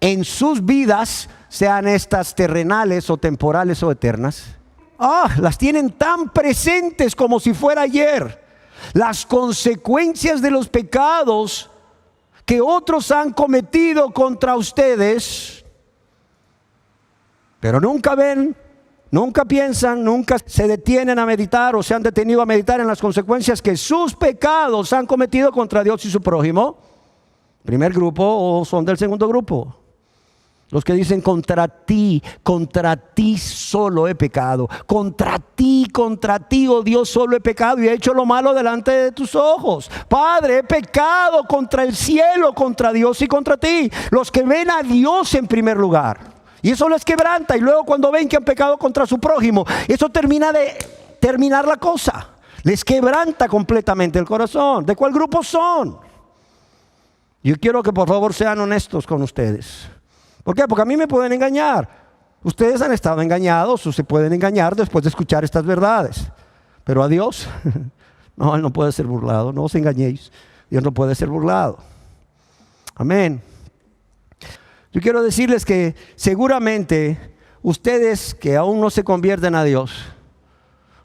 en sus vidas, sean estas terrenales o temporales o eternas? Las tienen tan presentes como si fuera ayer. Las consecuencias de los pecados que otros han cometido contra ustedes, pero nunca ven, nunca piensan, nunca se detienen a meditar o se han detenido a meditar en las consecuencias que sus pecados han cometido contra Dios y su prójimo. ¿Primer grupo o son del segundo grupo? Los que dicen contra ti solo he pecado. Contra ti, oh Dios, solo he pecado y he hecho lo malo delante de tus ojos. Padre, he pecado contra el cielo, contra Dios y contra ti. Los que ven a Dios en primer lugar. Y eso les quebranta. Y luego cuando ven que han pecado contra su prójimo, eso termina de terminar la cosa. Les quebranta completamente el corazón. ¿De cuál grupo son? Yo quiero que por favor sean honestos con ustedes. ¿Por qué? Porque a mí me pueden engañar. Ustedes han estado engañados o se pueden engañar después de escuchar estas verdades. Pero a Dios, no, Él no puede ser burlado. No os engañéis. Dios no puede ser burlado. Amén. Yo quiero decirles que seguramente ustedes que aún no se convierten a Dios,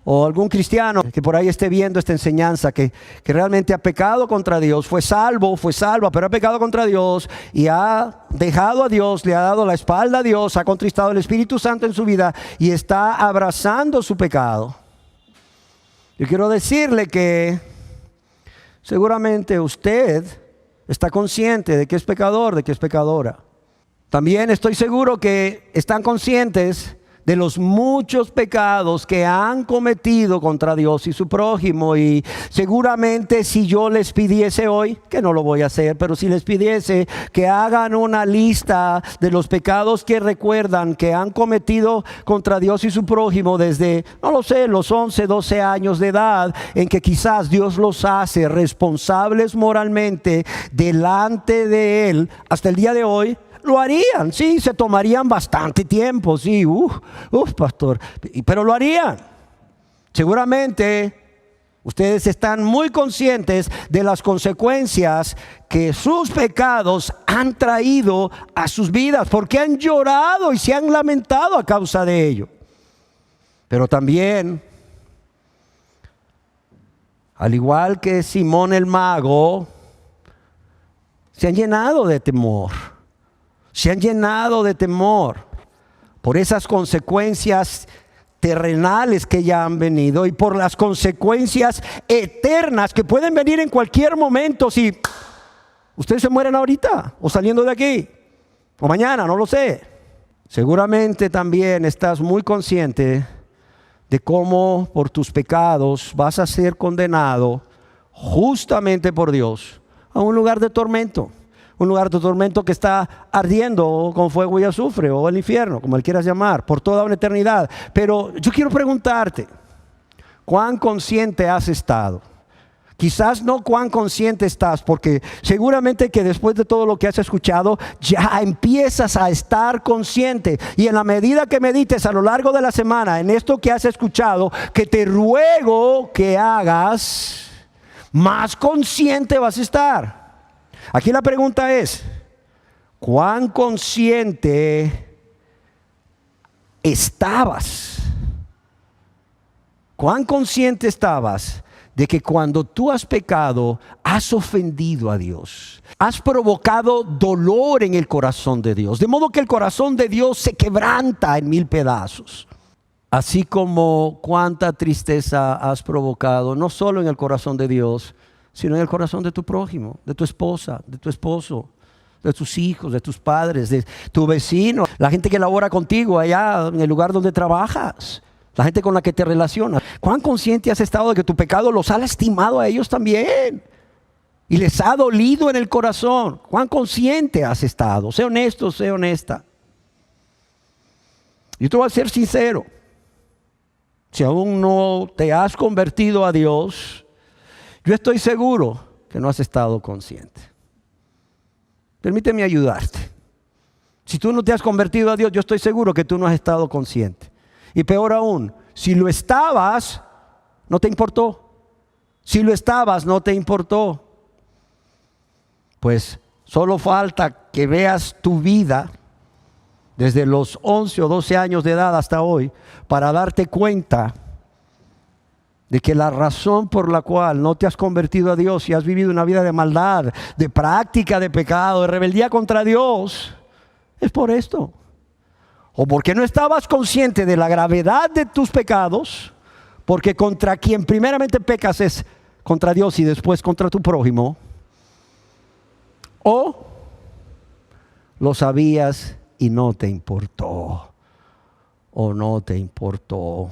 o algún cristiano que por ahí esté viendo esta enseñanza, que realmente ha pecado contra Dios, fue salva, pero ha pecado contra Dios y ha dejado a Dios, le ha dado la espalda a Dios, ha contristado el Espíritu Santo en su vida y está abrazando su pecado. Yo quiero decirle que seguramente usted está consciente de que es pecador, de que es pecadora. También estoy seguro que están conscientes de los muchos pecados que han cometido contra Dios y su prójimo. Y seguramente si yo les pidiese hoy, que no lo voy a hacer, pero si les pidiese que hagan una lista de los pecados que recuerdan que han cometido contra Dios y su prójimo desde, no lo sé, los 11, 12 años de edad, en que quizás Dios los hace responsables moralmente delante de Él hasta el día de hoy, lo harían, sí, se tomarían bastante tiempo, sí, pastor, pero lo harían. Seguramente ustedes están muy conscientes de las consecuencias que sus pecados han traído a sus vidas, porque han llorado y se han lamentado a causa de ello. Pero también, al igual que Simón el mago, se han llenado de temor. Se han llenado de temor por esas consecuencias terrenales que ya han venido y por las consecuencias eternas que pueden venir en cualquier momento si ustedes se mueren ahorita o saliendo de aquí o mañana, no lo sé. Seguramente también estás muy consciente de cómo por tus pecados vas a ser condenado justamente por Dios a un lugar de tormento. Un lugar de tormento que está ardiendo con fuego y azufre, o el infierno, como le quieras llamar, por toda una eternidad. Pero yo quiero preguntarte, ¿cuán consciente has estado? Quizás no cuán consciente estás, porque seguramente que después de todo lo que has escuchado, ya empiezas a estar consciente. Y en la medida que medites a lo largo de la semana en esto que has escuchado, que te ruego que hagas, más consciente vas a estar. Aquí la pregunta es, ¿cuán consciente estabas? ¿Cuán consciente estabas de que cuando tú has pecado, has ofendido a Dios? Has provocado dolor en el corazón de Dios, de modo que el corazón de Dios se quebranta en 1000 pedazos. Así como cuánta tristeza has provocado, no solo en el corazón de Dios, sino en el corazón de tu prójimo, de tu esposa, de tu esposo, de tus hijos, de tus padres, de tu vecino, la gente que labora contigo allá en el lugar donde trabajas, la gente con la que te relacionas. ¿Cuán consciente has estado de que tu pecado los ha lastimado a ellos también? Y les ha dolido en el corazón. ¿Cuán consciente has estado? Sé honesto, sé honesta. Yo te voy a ser sincero. Si aún no te has convertido a Dios, yo estoy seguro que no has estado consciente. Permíteme ayudarte. Si tú no te has convertido a Dios, yo estoy seguro que tú no has estado consciente. Y peor aún, si lo estabas, no te importó. Si lo estabas, no te importó. Pues solo falta que veas tu vida desde los 11 o 12 años de edad hasta hoy para darte cuenta de que la razón por la cual no te has convertido a Dios y has vivido una vida de maldad, de práctica de pecado, de rebeldía contra Dios, es por esto. O porque no estabas consciente de la gravedad de tus pecados, porque contra quien primeramente pecas es contra Dios y después contra tu prójimo. O lo sabías y no te importó. O no te importó.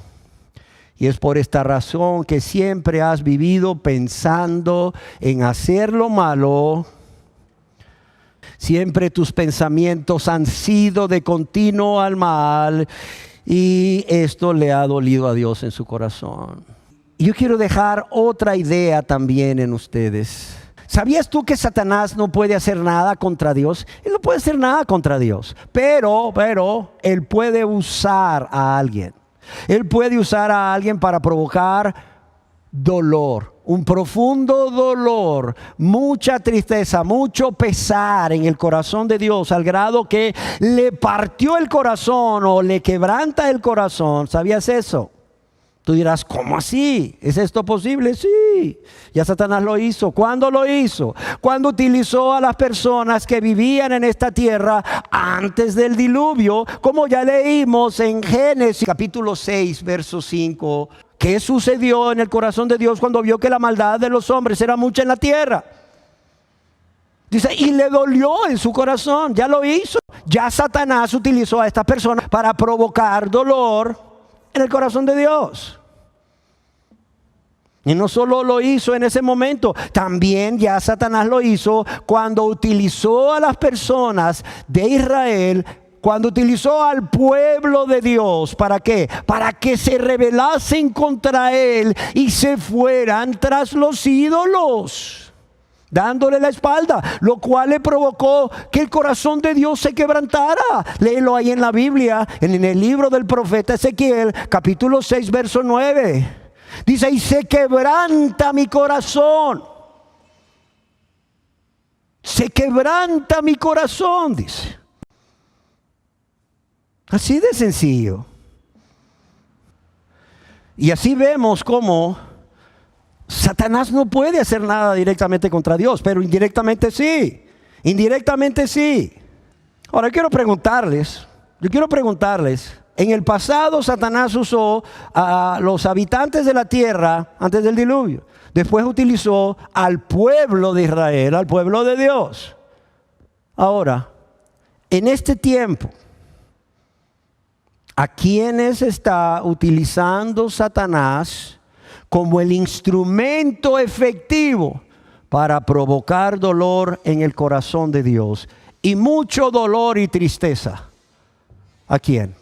Y es por esta razón que siempre has vivido pensando en hacer lo malo. Siempre tus pensamientos han sido de continuo al mal. Y esto le ha dolido a Dios en su corazón. Y yo quiero dejar otra idea también en ustedes. ¿Sabías tú que Satanás no puede hacer nada contra Dios? Él no puede hacer nada contra Dios. Pero él puede usar a alguien. Él puede usar a alguien para provocar dolor, un profundo dolor, mucha tristeza, mucho pesar en el corazón de Dios, al grado que le partió el corazón o le quebranta el corazón. ¿Sabías eso? Tú dirás, ¿cómo así? ¿Es esto posible? Sí, ya Satanás lo hizo. ¿Cuándo lo hizo? Cuando utilizó a las personas que vivían en esta tierra antes del diluvio, como ya leímos en Génesis capítulo 6, verso 5. ¿Qué sucedió en el corazón de Dios cuando vio que la maldad de los hombres era mucha en la tierra? Dice, y le dolió en su corazón, ya lo hizo. Ya Satanás utilizó a esta persona para provocar dolor en el corazón de Dios. Y no solo lo hizo en ese momento, también ya Satanás lo hizo cuando utilizó a las personas de Israel, cuando utilizó al pueblo de Dios. ¿Para qué? Para que se rebelasen contra él y se fueran tras los ídolos, dándole la espalda, lo cual le provocó que el corazón de Dios se quebrantara. Léelo ahí en la Biblia, en el libro del profeta Ezequiel, capítulo 6, verso 9. Dice, y se quebranta mi corazón. Se quebranta mi corazón, dice. Así de sencillo. Y así vemos cómo Satanás no puede hacer nada directamente contra Dios, pero indirectamente sí. Indirectamente sí. Ahora yo quiero preguntarles, en el pasado Satanás usó a los habitantes de la tierra antes del diluvio. Después utilizó al pueblo de Israel, al pueblo de Dios. Ahora, en este tiempo, ¿a quiénes está utilizando Satanás como el instrumento efectivo para provocar dolor en el corazón de Dios? Y mucho dolor y tristeza. ¿A quién?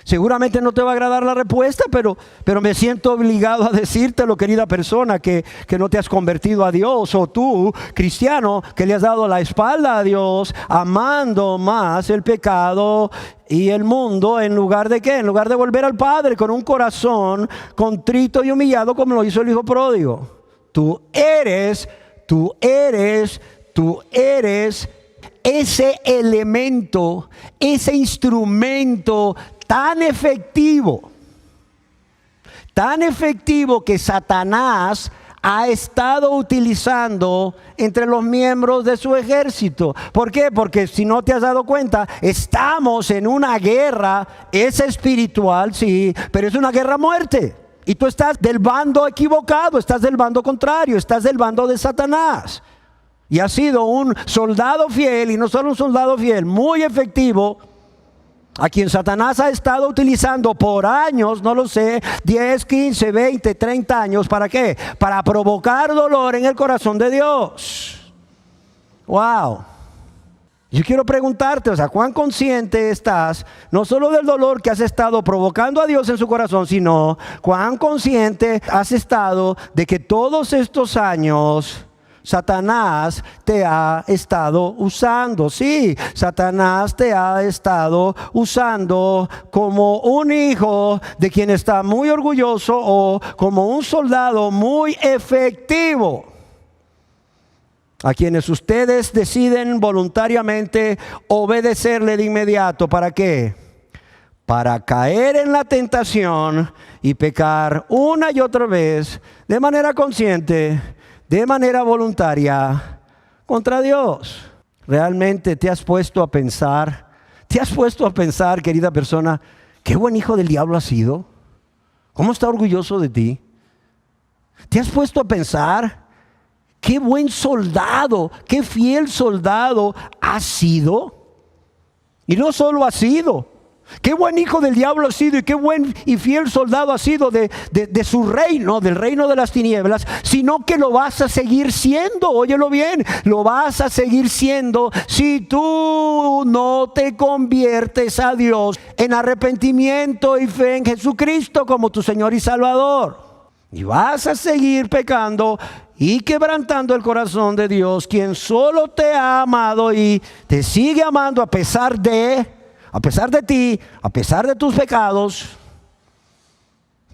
Seguramente no te va a agradar la respuesta, pero me siento obligado a decírtelo, querida persona, que no te has convertido a Dios, o tú, cristiano, que le has dado la espalda a Dios, amando más el pecado y el mundo, en lugar de ¿qué? En lugar de volver al Padre con un corazón contrito y humillado, como lo hizo el hijo pródigo. Tú eres ese elemento, ese instrumento tan efectivo que Satanás ha estado utilizando entre los miembros de su ejército. ¿Por qué? Porque si no te has dado cuenta, estamos en una guerra, es espiritual, sí, pero es una guerra a muerte. Y tú estás del bando equivocado, estás del bando contrario, estás del bando de Satanás. Y has sido un soldado fiel, y no solo un soldado fiel, muy efectivo, a quien Satanás ha estado utilizando por años, no lo sé, 10, 15, 20, 30 años. ¿Para qué? Para provocar dolor en el corazón de Dios. Wow. Yo quiero preguntarte, ¿cuán consciente estás no solo del dolor que has estado provocando a Dios en su corazón, sino cuán consciente has estado de que todos estos años Satanás te ha estado usando? Sí, Satanás te ha estado usando como un hijo de quien está muy orgulloso, o como un soldado muy efectivo, a quienes ustedes deciden voluntariamente obedecerle de inmediato. ¿Para qué? Para caer en la tentación y pecar una y otra vez, de manera consciente, de manera voluntaria, contra Dios. ¿Realmente te has puesto a pensar? ¿Te has puesto a pensar, querida persona, qué buen hijo del diablo has sido? ¿Cómo está orgulloso de ti? ¿Te has puesto a pensar Qué buen soldado, qué fiel soldado has sido. Y no solo has sido, qué buen hijo del diablo has sido y qué buen y fiel soldado has sido de su reino, del reino de las tinieblas, sino que lo vas a seguir siendo. Óyelo bien, lo vas a seguir siendo si tú no te conviertes a Dios en arrepentimiento y fe en Jesucristo como tu Señor y Salvador. Y vas a seguir pecando y quebrantando el corazón de Dios, quien solo te ha amado y te sigue amando a pesar de ti, a pesar de tus pecados,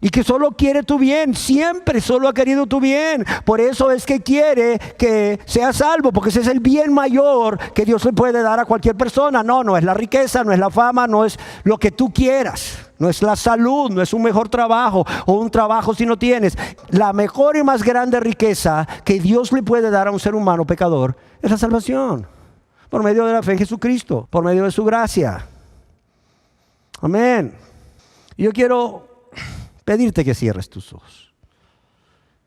y que solo quiere tu bien, siempre solo ha querido tu bien. Por eso es que quiere que seas salvo, porque ese es el bien mayor que Dios le puede dar a cualquier persona. No es la riqueza, no es la fama, no es lo que tú quieras, no es la salud, no es un mejor trabajo o un trabajo si no tienes. La mejor y más grande riqueza que Dios le puede dar a un ser humano pecador es la salvación, por medio de la fe en Jesucristo, por medio de su gracia. Amén. Yo quiero pedirte que cierres tus ojos.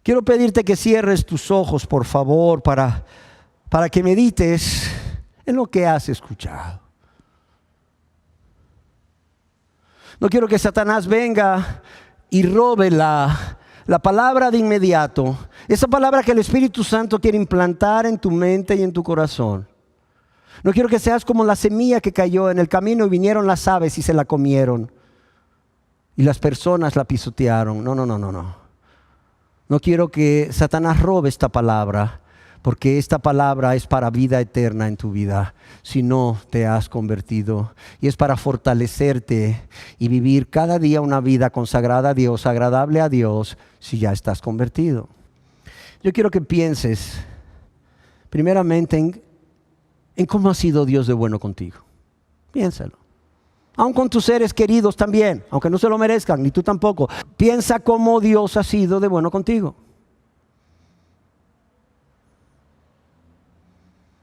Quiero pedirte que cierres tus ojos, por favor, para que medites en lo que has escuchado. No quiero que Satanás venga y robe la palabra de inmediato. Esa palabra que el Espíritu Santo quiere implantar en tu mente y en tu corazón. No quiero que seas como la semilla que cayó en el camino y vinieron las aves y se la comieron. Y las personas la pisotearon. No. No quiero que Satanás robe esta palabra, porque esta palabra es para vida eterna en tu vida si no te has convertido. Y es para fortalecerte y vivir cada día una vida consagrada a Dios, agradable a Dios, si ya estás convertido. Yo quiero que pienses primeramente en cómo ha sido Dios de bueno contigo. Piénsalo. Aun con tus seres queridos también, aunque no se lo merezcan, ni tú tampoco. Piensa cómo Dios ha sido de bueno contigo.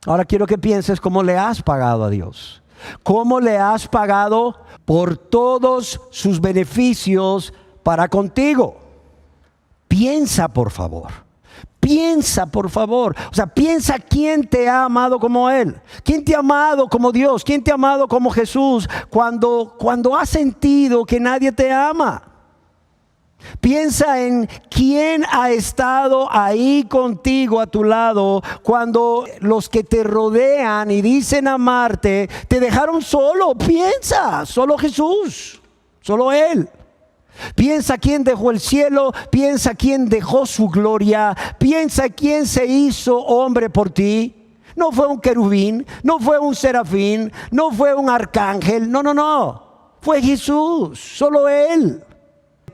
Ahora quiero que pienses cómo le has pagado a Dios. Cómo le has pagado por todos sus beneficios para contigo. Piensa, por favor. Piensa, por favor. O sea, piensa quién te ha amado como Él. ¿Quién te ha amado como Dios? ¿Quién te ha amado como Jesús cuando has sentido que nadie te ama? Piensa en quién ha estado ahí contigo a tu lado cuando los que te rodean y dicen amarte te dejaron solo. Piensa, solo Jesús, solo Él. Piensa quién dejó el cielo, piensa quién dejó su gloria, piensa quién se hizo hombre por ti. No fue un querubín, no fue un serafín, no fue un arcángel, no. Fue Jesús, solo Él.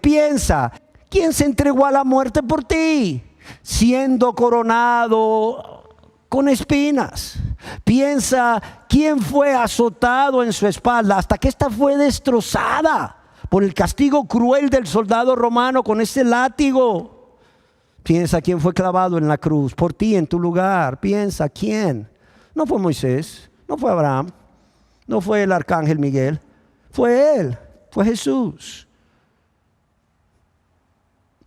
Piensa, ¿quién se entregó a la muerte por ti? Siendo coronado con espinas. Piensa, ¿quién fue azotado en su espalda hasta que ésta fue destrozada por el castigo cruel del soldado romano con ese látigo? Piensa quién fue clavado en la cruz por ti en tu lugar. Piensa quién. No fue Moisés, no fue Abraham, no fue el arcángel Miguel, fue Él, fue Jesús.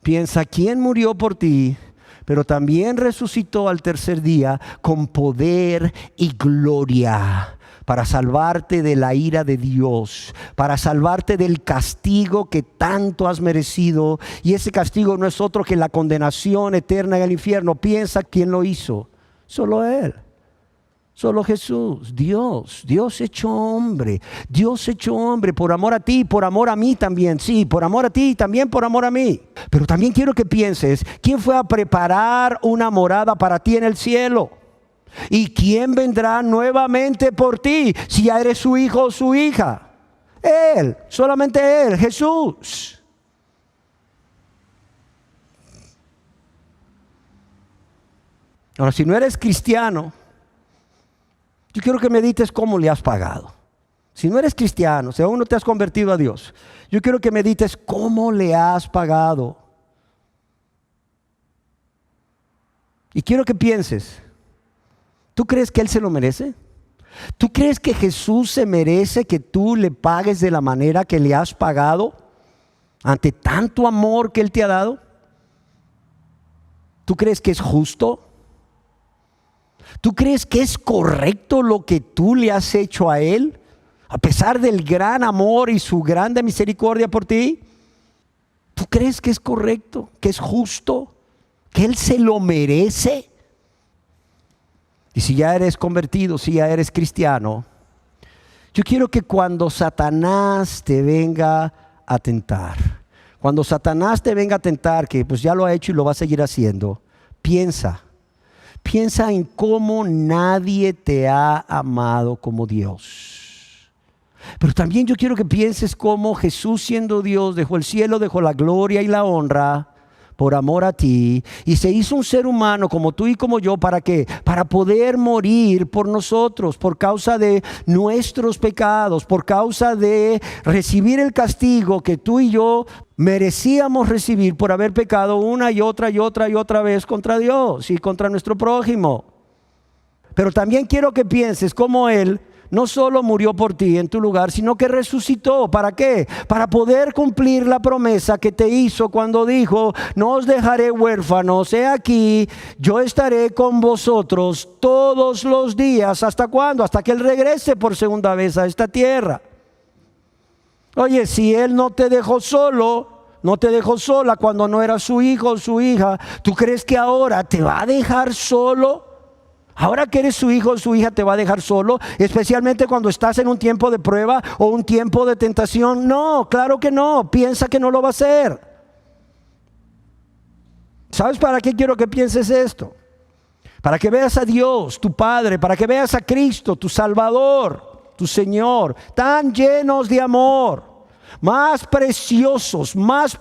Piensa quién murió por ti, pero también resucitó al tercer día con poder y gloria para salvarte de la ira de Dios, para salvarte del castigo que tanto has merecido. Y ese castigo no es otro que la condenación eterna en el infierno. Piensa quién lo hizo. Solo Él. Solo Jesús, Dios hecho hombre por amor a ti, por amor a mí también, sí, por amor a ti y también por amor a mí. Pero también quiero que pienses, ¿quién fue a preparar una morada para ti en el cielo? ¿Y quién vendrá nuevamente por ti si ya eres su hijo o su hija? Él, solamente Él, Jesús. Ahora, si no eres cristiano, yo quiero que medites cómo le has pagado. Si no eres cristiano, si aún no te has convertido a Dios, yo quiero que medites cómo le has pagado. Y quiero que pienses, ¿tú crees que Él se lo merece? ¿Tú crees que Jesús se merece que tú le pagues de la manera que le has pagado ante tanto amor que Él te ha dado? ¿Tú crees que es justo? ¿Tú crees que es correcto lo que tú le has hecho a Él? A pesar del gran amor y su grande misericordia por ti. ¿Tú crees que es correcto? ¿Que es justo? ¿Que Él se lo merece? Y si ya eres convertido, si ya eres cristiano, yo quiero que cuando Satanás te venga a tentar, cuando Satanás te venga a tentar, que pues ya lo ha hecho y lo va a seguir haciendo, piensa en cómo nadie te ha amado como Dios. Pero también yo quiero que pienses cómo Jesús, siendo Dios, dejó el cielo, dejó la gloria y la honra por amor a ti, y se hizo un ser humano como tú y como yo. ¿Para qué? Para poder morir por nosotros, por causa de nuestros pecados, por causa de recibir el castigo que tú y yo merecíamos recibir por haber pecado una y otra vez contra Dios y contra nuestro prójimo. Pero también quiero que pienses cómo Él no solo murió por ti en tu lugar, sino que resucitó. ¿Para qué? Para poder cumplir la promesa que te hizo cuando dijo: no os dejaré huérfanos, he aquí, yo estaré con vosotros todos los días. ¿Hasta cuándo? Hasta que Él regrese por segunda vez a esta tierra. Oye, si Él no te dejó solo, no te dejó sola cuando no era su hijo o su hija, ¿tú crees que ahora te va a dejar solo? Ahora que eres su hijo o su hija, te va a dejar solo, especialmente cuando estás en un tiempo de prueba o un tiempo de tentación. No, claro que no. Piensa que no lo va a hacer. ¿Sabes para qué quiero que pienses esto? Para que veas a Dios, tu Padre, para que veas a Cristo, tu Salvador, tu Señor, tan llenos de amor, más preciosos, más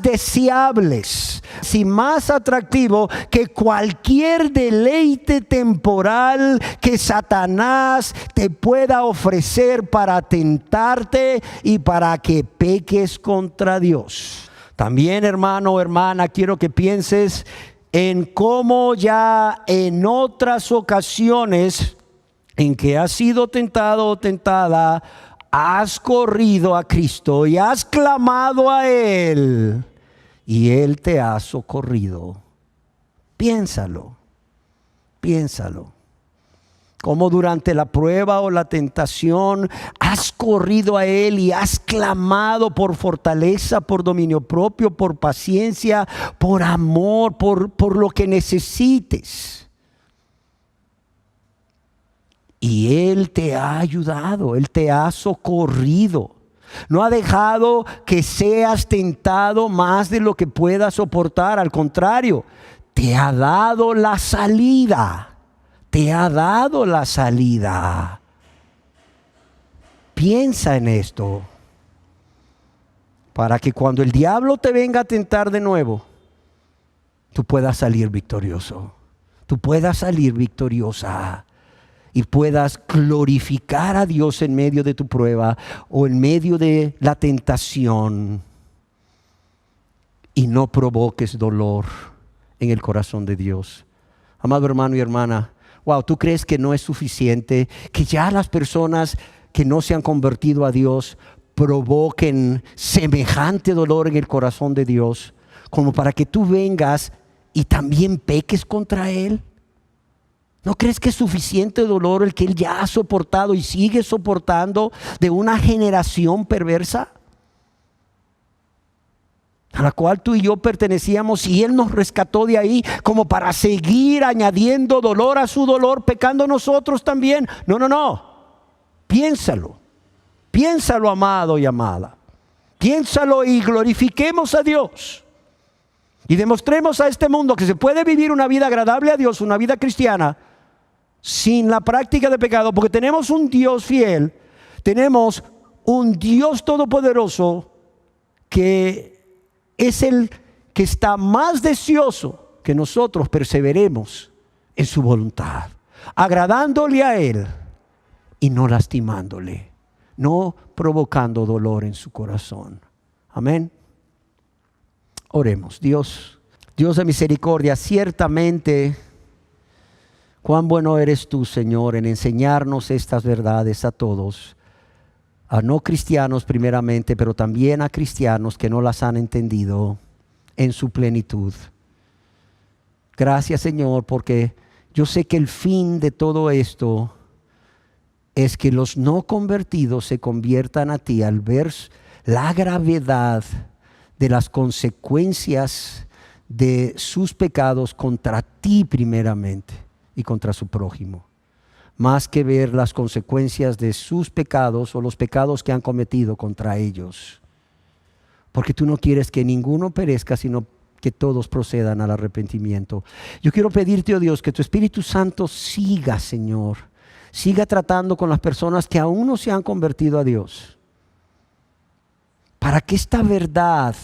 deseables y más atractivo que cualquier deleite temporal que Satanás te pueda ofrecer para tentarte y para que peques contra Dios. También, hermano o hermana, quiero que pienses en cómo ya en otras ocasiones en que has sido tentado o tentada, has corrido a Cristo y has clamado a Él y Él te ha socorrido. Piénsalo. Como durante la prueba o la tentación has corrido a Él y has clamado por fortaleza, por dominio propio, por paciencia, por amor, por lo que necesites. Y Él te ha ayudado, Él te ha socorrido. No ha dejado que seas tentado más de lo que puedas soportar. Al contrario, te ha dado la salida. Piensa en esto, para que cuando el diablo te venga a tentar de nuevo, tú puedas salir victorioso. Tú puedas salir victoriosa. Y puedas glorificar a Dios en medio de tu prueba o en medio de la tentación. Y no provoques dolor en el corazón de Dios. Amado hermano y hermana, wow, ¿tú crees que no es suficiente que ya las personas que no se han convertido a Dios provoquen semejante dolor en el corazón de Dios como para que tú vengas y también peques contra Él? ¿No crees que es suficiente dolor el que Él ya ha soportado y sigue soportando de una generación perversa a la cual tú y yo pertenecíamos, y Él nos rescató de ahí como para seguir añadiendo dolor a su dolor, pecando nosotros también? No. Piénsalo, amado y amada. Piénsalo y glorifiquemos a Dios. Y demostremos a este mundo que se puede vivir una vida agradable a Dios, una vida cristiana, sin la práctica de pecado, porque tenemos un Dios fiel, tenemos un Dios todopoderoso que es el que está más deseoso que nosotros perseveremos en su voluntad, agradándole a Él y no lastimándole, no provocando dolor en su corazón. Amén. Oremos. Dios de misericordia, ciertamente cuán bueno eres tú, Señor, en enseñarnos estas verdades a todos, a no cristianos primeramente, pero también a cristianos que no las han entendido en su plenitud. Gracias, Señor, porque yo sé que el fin de todo esto es que los no convertidos se conviertan a ti al ver la gravedad de las consecuencias de sus pecados contra ti primeramente y contra su prójimo, más que ver las consecuencias de sus pecados o los pecados que han cometido contra ellos, porque tú no quieres que ninguno perezca, sino que todos procedan al arrepentimiento. Yo quiero pedirte, oh Dios, que tu Espíritu Santo siga, Señor, siga tratando con las personas que aún no se han convertido a Dios, para que esta verdad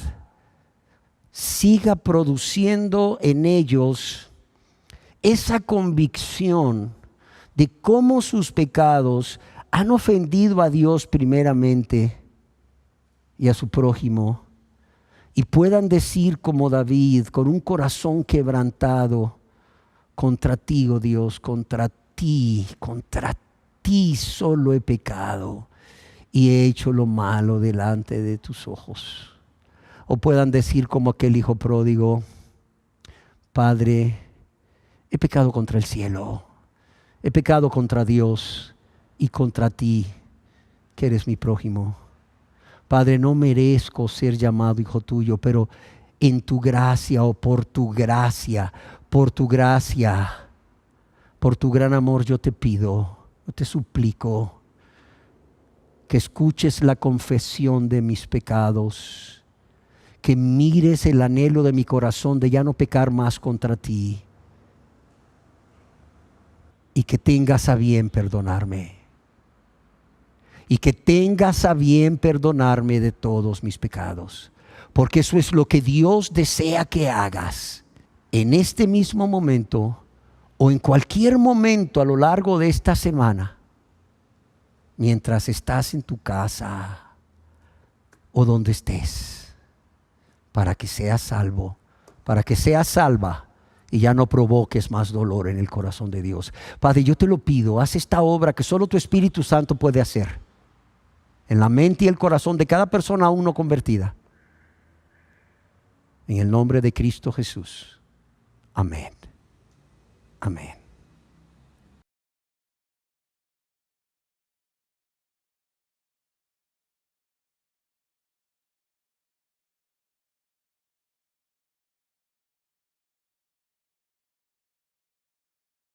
siga produciendo en ellos esa convicción de cómo sus pecados han ofendido a Dios primeramente y a su prójimo, y puedan decir como David, con un corazón quebrantado: contra ti, oh Dios, contra ti solo he pecado y he hecho lo malo delante de tus ojos. O puedan decir como aquel hijo pródigo: Padre, he pecado contra el cielo, he pecado contra Dios y contra ti, que eres mi prójimo. Padre, no merezco ser llamado hijo tuyo, pero en tu gracia o por tu gracia, por tu gran amor, yo te pido, yo te suplico que escuches la confesión de mis pecados, que mires el anhelo de mi corazón de ya no pecar más contra ti, y que tengas a bien perdonarme. Y que tengas a bien perdonarme de todos mis pecados. Porque eso es lo que Dios desea que hagas en este mismo momento o en cualquier momento a lo largo de esta semana, mientras estás en tu casa o donde estés, para que seas salvo, para que seas salva y ya no provoques más dolor en el corazón de Dios. Padre, yo te lo pido, haz esta obra que solo tu Espíritu Santo puede hacer en la mente y el corazón de cada persona aún no convertida. En el nombre de Cristo Jesús. Amén. Amén.